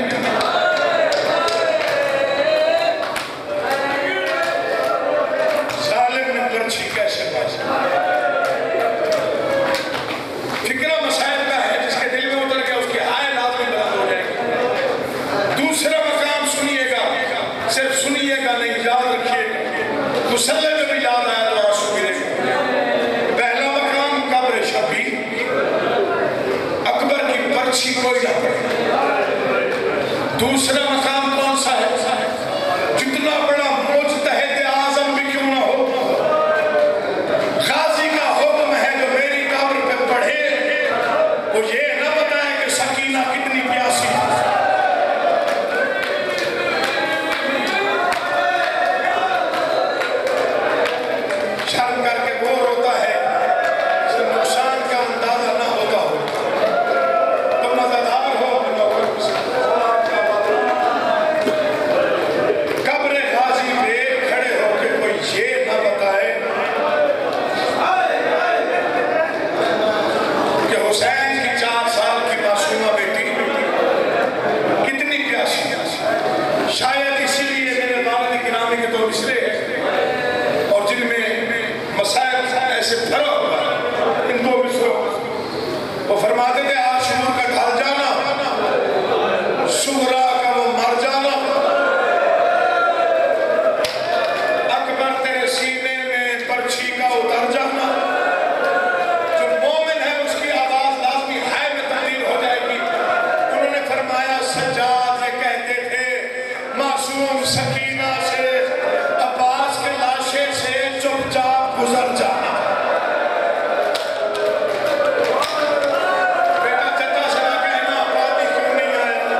ظالم نے برچھی کیسے باز. فکرہ مسائل کا ہے جس کے دل میں اتر کے اس کی آئے لازمی بلند ہو جائے گی. دوسرا مقام سنیے گا, صرف سنیے گا نہیں, یاد رکھیے گا. مسلح میں بھی یاد آیا تو آنسو گرے گا. پہلا مقام قبر شبیر, اکبر کی برچھی کوئی نہ پڑے. دوسرا مقام کون سا ہے؟ جتنا بڑا مجتہد اعظم بھی کیوں نہ ہو, غازی کا حکم ہے جو میری قبر پہ پڑھے وہ یہ نہ بتائے کہ سکینہ کتنی پیاسی تھی. شرم کر کے وہ روتا ہے جس سے نقصان کا اندازہ نہ ہوتا ہو. تو مزیدار ہو قبر غازی پہ کھڑے ہو کے کوئی یہ نہ بتائے کہ حسین کی 4 سال کی معصومہ بیٹی کتنی پیاسی ہے. شاید اسی لیے میرے والد گرامی کے 2 مصرے ہیں اور جن میں مسائل ایسے بھرا ہوا ہے. ان 2 مصروں وہ فرماتے تھے عاشور کا ڈھل جانا, سغرا کا وہ مر جانا, اکبر تیرے سینے میں برچھی کا اتر جانا. جو مومن ہے اس کی آواز لازمی ہائے میں تبدیل ہو جائے گی. انہوں نے فرمایا سجاد یہ کہتے تھے معصوم سکینہ سے عباس کے لاشے سے چپ چاپ گزر جانا. بیٹا چچا سے نہ کہنا پانی کیوں نہیں آیا.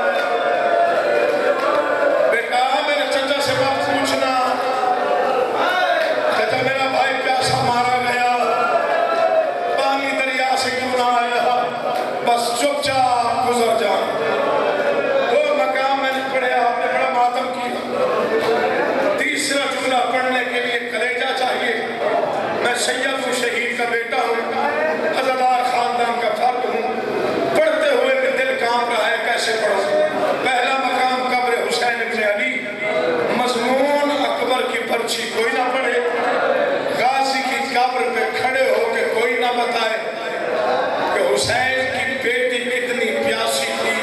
بیٹا میرے چچا سے مت پوچھنا چچا میرا بھائی پیاسا مارا گیا, پانی دریا سے کیوں نہ آیا. بس چپ چاپ گزر جانا. 2 مقام میں نے پڑھے, آپ نے بڑا ماتم کیا. تیسرا جملہ پڑھنے کے لیے کلیجہ چاہیے. میں سید ہوں, شہید کا بیٹا ہوں, عزادار خاندان کا فرد ہوں. پڑھتے ہوئے بھی دل کانپ رہا ہے کیسے پڑھوں. پہلا مقام قبر حسین ابن علی, مضمون اکبر کی برچھی کوئی نہ پڑھے. غازی کی قبر پہ کھڑے ہو کے کوئی نہ بتائے کہ حسین کی بیٹی کتنی پیاسی تھی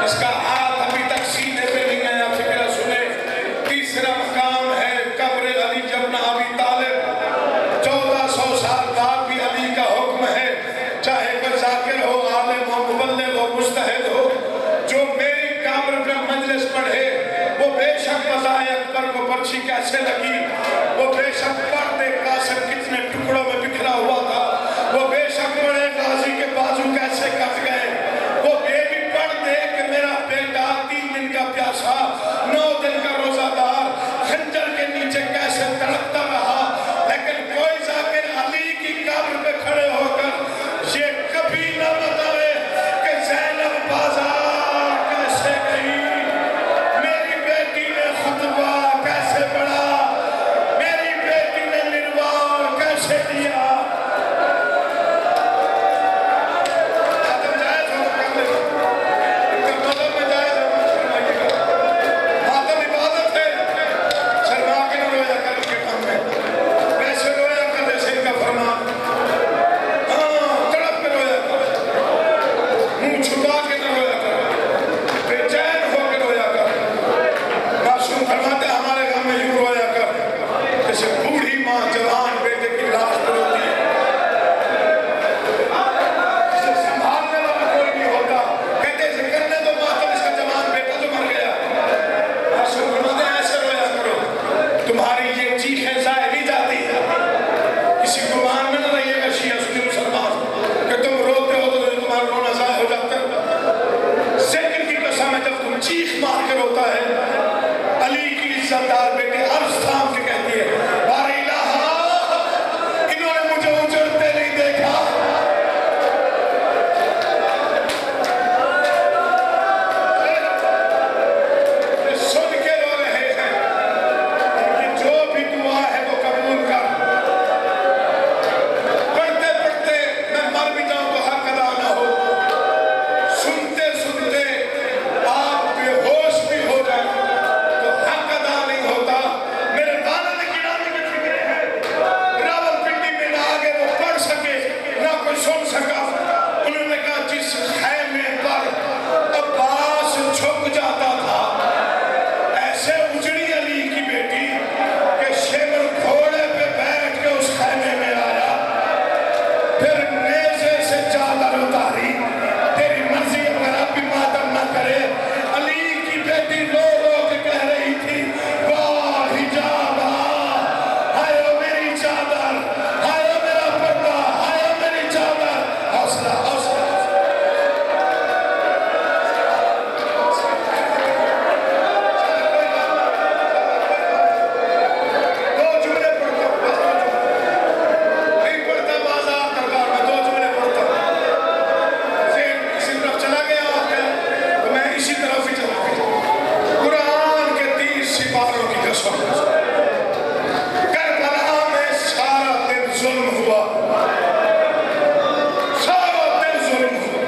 جس کا ہاتھ ابھی تک سینے پہ نہیں آیا. فکرہ سنے. تیسرا مقام ہے قبر علی ابن ابی طالب. 1400 سال بعد بھی علی کا حکم ہے چاہے کوئی ذاکر ہو, عالم ہو, مبلغ ہو, مجتہد ہو, جو میری قبر پہ مجلس پڑھے وہ بے شک بتائے اکبر کو برچھی کیسے لگی. وہ بے شک پردے قاسم کتنے ٹکڑوں میں بکھرا ہوا تھا. وہ بے شک بڑے غازی کے بازو کیسے کٹ گئے. وہ یہ بھی پڑھ دے کہ میرا بیٹا 3 دن کا پیاسا 9 دن کا روزہ دار خنجر کے نیچے کیسے تڑپتا رہا. لیکن کوئی ذاکر علی کی قبر پہ کھڑے ہو کر یہ کبھی نہ بتائے کہ زینب بازار کیسے گئی, میری بیٹی نے خطبہ کیسے پڑھا, میری بیٹی نے نروار کیسے دیا. جائز ہو کر لے, ان کا مذہب میں جائز ہو فرمائیے گا. ماتم عبادت ہے, شرما کے نہ رویا کر کے کام میں, ویسے رویا کر جیسے ان کا فرمان. ہاں تڑپ کے رویا کر, منہ چھپا کے نہ رویا کر, بے چین ہو کے رویا کر. معصوم فرماتے ہمارے گھر میں یوں رویا کر جیسے بوڑھی ماں جوان بیٹے کی لاش پر پھر نیزے سے چادر اتاری، تیری مرضی اگر اب بھی ماتم نہ کرے۔ علی کی بیٹی رو رو کے کہہ رہی تھی واہ حجابا، ہائے او میری چادر، ہائے او میرا پردہ، ہائے او میری چادر۔ حوصلہ حوصلہ دو جملے پڑھتا ہوں، بس دو جملے نہیں پڑھتا، بازار دربار میں دو جملے پڑھتا ہوں، ذہن کسی طرف چلا گیا آپ کا تو میں اسی طرف ہی چلا گیا۔ قرآن کے 30 سپاروں کی قسم، کربلا میں سارا دن ظلم ہوا، سارا دن ظلم ہوا۔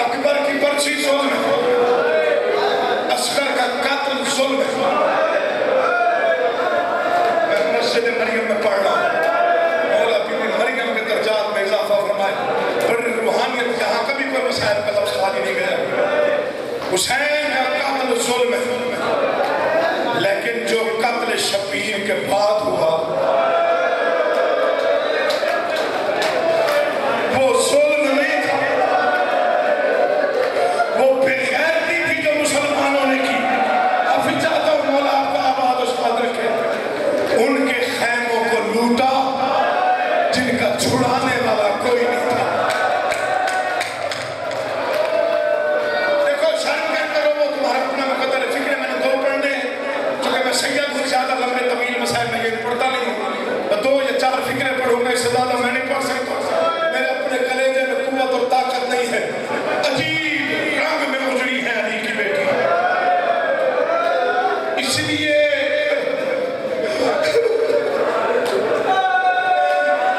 اکبر کی برچی ظلم ہے، اصغر کا قتل ظلم ہے۔ میں مسجد مریم میں پڑھ رہا ہوں، مولا بی بی مریم کے درجات میں اضافہ فرمائے، بڑی روحانیت یہاں کبھی کوئی مسائل کا لفظ خالی نہیں گیا۔ حسین کا قتل ظلم ہے، لیکن جو قتل شبیر کے بعد ہوا وہ ظلم نہیں تھا، وہ بے غیرتی تھی جو مسلمانوں نے کی۔ اب بھی چاہتا ہوں مولا آپ کا آباد و شاد رکھے، ان کے خیموں کو لوٹا جن کا چھڑانے والا کوئی نہیں تھا۔ دیکھو شرم کر کرو، وہ تمہارا اپنا مقدر ہے، فکر میں نے دو پڑھنے ہیں، چونکہ میں سید ہوں، زیادہ لمبے طویل مسائل میں یہ پڑھتا نہیں ہوں، میں 2 یا 4 فکریں پڑھوں گا، اس سے زیادہ میں نہیں پڑھ سکتا۔ میرے اپنے کلیجے میں قوت اور طاقت نہیں ہے۔ عجیب رنگ میں اجڑی ہے علی کی بیٹی، اس لیے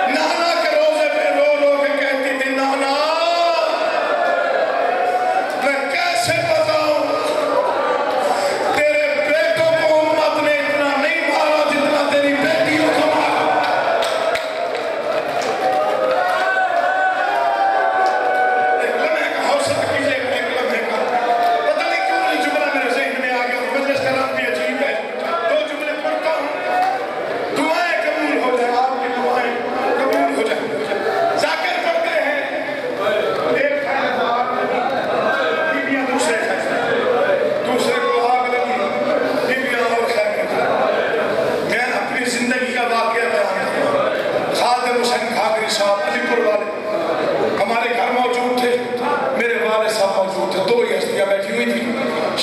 نانا کے روزے پہ رو رو کے کہتی تھی نانا میں کیسے بتاؤں تیرے بیٹوں کو امت نے اتنا نہیں مارا جتنا تیری بیٹیوں کو مارا۔ ایک لمحے کا حوصلہ کیجئے، ایک لمحے کا، پتہ نہیں کیوں یہ جملہ میرے ذہن میں آ گیا، اور مجلس کا نام بھی عجیب ہے۔ 2 جملے پڑھتا ہوں، دعائیں قبول ہو جائیں، آپ کی دعائیں قبول ہو جائیں۔ ذاکر پڑھتے ہیں، ایک خیمے کو آگ لگی، بیویاں دوسرے خیمے، دوسرے کو آگ لگی، بیویاں اور خیمے کو۔ میں اپنی زندگی کا واقعہ بیان کرتا ہوں۔ خادم حسین کھاگری صاحب علی پور والے ہمارے گھر موجود تھے، میرے والد صاحب موجود تھے، 2 ہی ہستیاں بیٹھی ہوئی تھی۔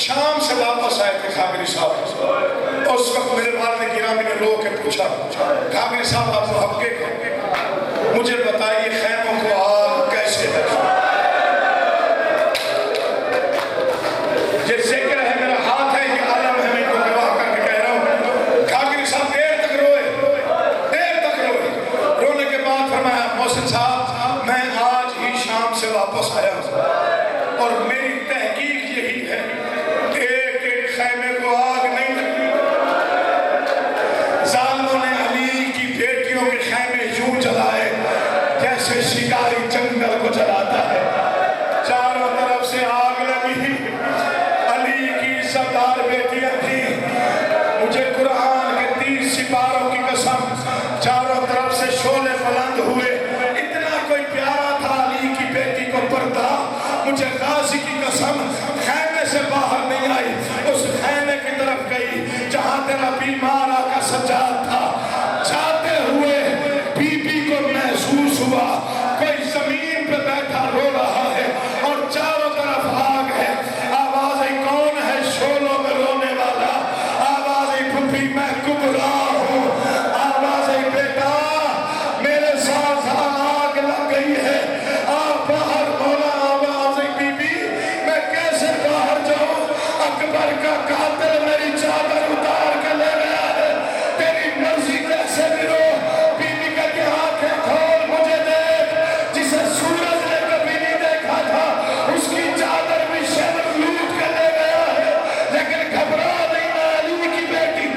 شام سے واپس آئے تھے کھاگری صاحب، اس وقت میرے والد گرامی نے رو کے پوچھا کھاگری صاحب آپ محقق ہیں، مجھے بتائیے خیموں کو آگ کیسے لگی؟ یہ ذکر ہے، میرا ہاتھ ہے، یہ عالم ہے، میں کو گواہ کر کے کہہ رہا ہوں۔ کھاگری صاحب دیر تک روئے، دیر تک روئے، رونے کے بعد فرمایا محسن صاحب میں آج ہی شام سے واپس آیا ہوں اور میری تحقیق یہی ہے کہ ایک ایک خیمے کو آگ نہیں لگی، ظالموں نے علی کی بیٹیوں کے خیمے یوں جلائے جیسے شکاری جنگل کو جلاتا ہے، چاروں طرف سے آگ لگی، علی کی عزتدار بیٹیاں تھیں، مجھے قرآن کے 30 سپاروں کی قسم، چاروں طرف سے شعلے بلند ہوئے، اتنا کوئی پیارا تھا علی کی بیٹی کو پردہ، مجھے غازی کی قسم خیمے سے باہر نہیں آئی، اس خیمے کی طرف گئی جہاں تیرا بیمار آقا سجاد تھا، جاتے ہوئے بی بی کو محسوس ہوا کوئی زمین پہ بیٹھا رو رہا ہے اور چاروں طرف آگ ہے، آواز آئی کون ہے شولوں میں رونے والا، آواز آئی پھپھی میں کبرا ہوں، آواز آئی بیٹا میرے ساتھ آگ لگ گئی ہے، آپ باہر مولا، آواز آئی بی بی میں کیسے باہر جاؤں، اکبر کا قاتل میری چادر اتار کے لے گیا ہے، تیری مرضی کیسے گرو، بی بی کہتی آنکھیں کھول مجھے دیکھ، جسے سورج نے کبھی نہیں دیکھا تھا، اس کی چادر بھی شہر لوٹ کے لے گیا ہے، لیکن گھبرا نہیں میں علی کی بیٹی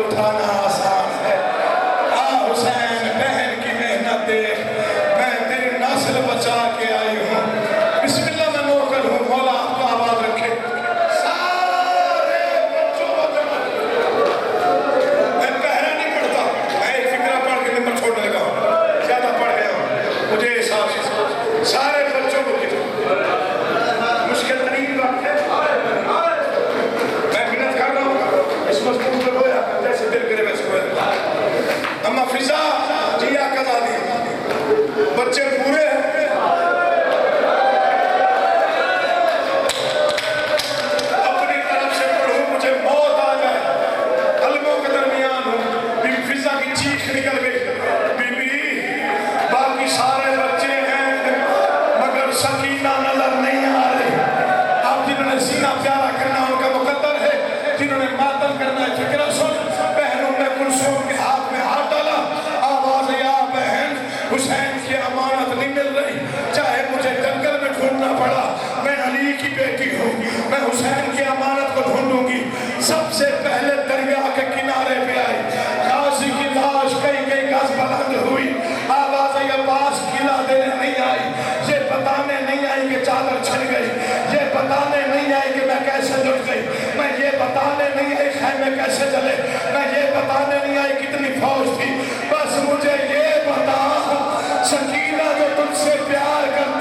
اٹھانا آسان ہے. حسین بہن کی محنت دیکھ, میں تیری نسل بچا کے آئی ہوں. بسم اللہ, میں نوکر ہوں, مولا آپ کو آباد رکھے. سارے بچوں کو میں پہرا نہیں پڑھتا, میں ایک فکرہ پڑھ کے نمبر چھوڑنے لگا ہوں, زیادہ پڑھ گیا ہوں, مجھے احساس ہے. سارے بچوں کو مشکل ترین وقت ہے. میں محنت کر رہا ہوں, اس مضمون پہ رویا جیسے دل کرے ویسے رویا. اما فضا جیا قضا دی, بچے پورے ہیں, اپنی طرف سے پڑھوں مجھے موت آ جائے, قلبوں کے درمیان ہوں. بی بی فضا کی چیخ نکل گئی, بی بی باقی سارے بچے ہیں مگر سکینہ نظر نہیں آ رہی. آپ جنہوں نے سینہ پیارا کرنا ان کا مقدر ہے, جنہوں نے ماتم کرنا ہے فکرہ سن. بہنوں نے کلثوم کے ہاتھ میں ہاتھ ڈالا, آواز یا بہن حسین کی امانت نہیں مل رہی, چاہے مجھے جنگل میں ڈھونڈنا پڑا, میں علی کی بیٹی ہوں, میں حسین کی امانت کو ڈھونڈوں گی. سب سے پہلے دریا کے کنارے پہ آئی, غازی کی لاش کئی کئی گز بلند ہوئی. آواز عباس گلا دینے نہیں آئی, یہ بتانے نہیں آئی کہ چادر چھن گئی, یہ بتانے نہیں آئی کہ میں کیسے لٹ گئی, میں یہ بتانے نہیں آئی خیمے کیسے چلے, میں یہ بتانے نہیں آئی کتنی فوج تھی. بس مجھے یہ بتا, سکینہ جو تجھ سے پیار کر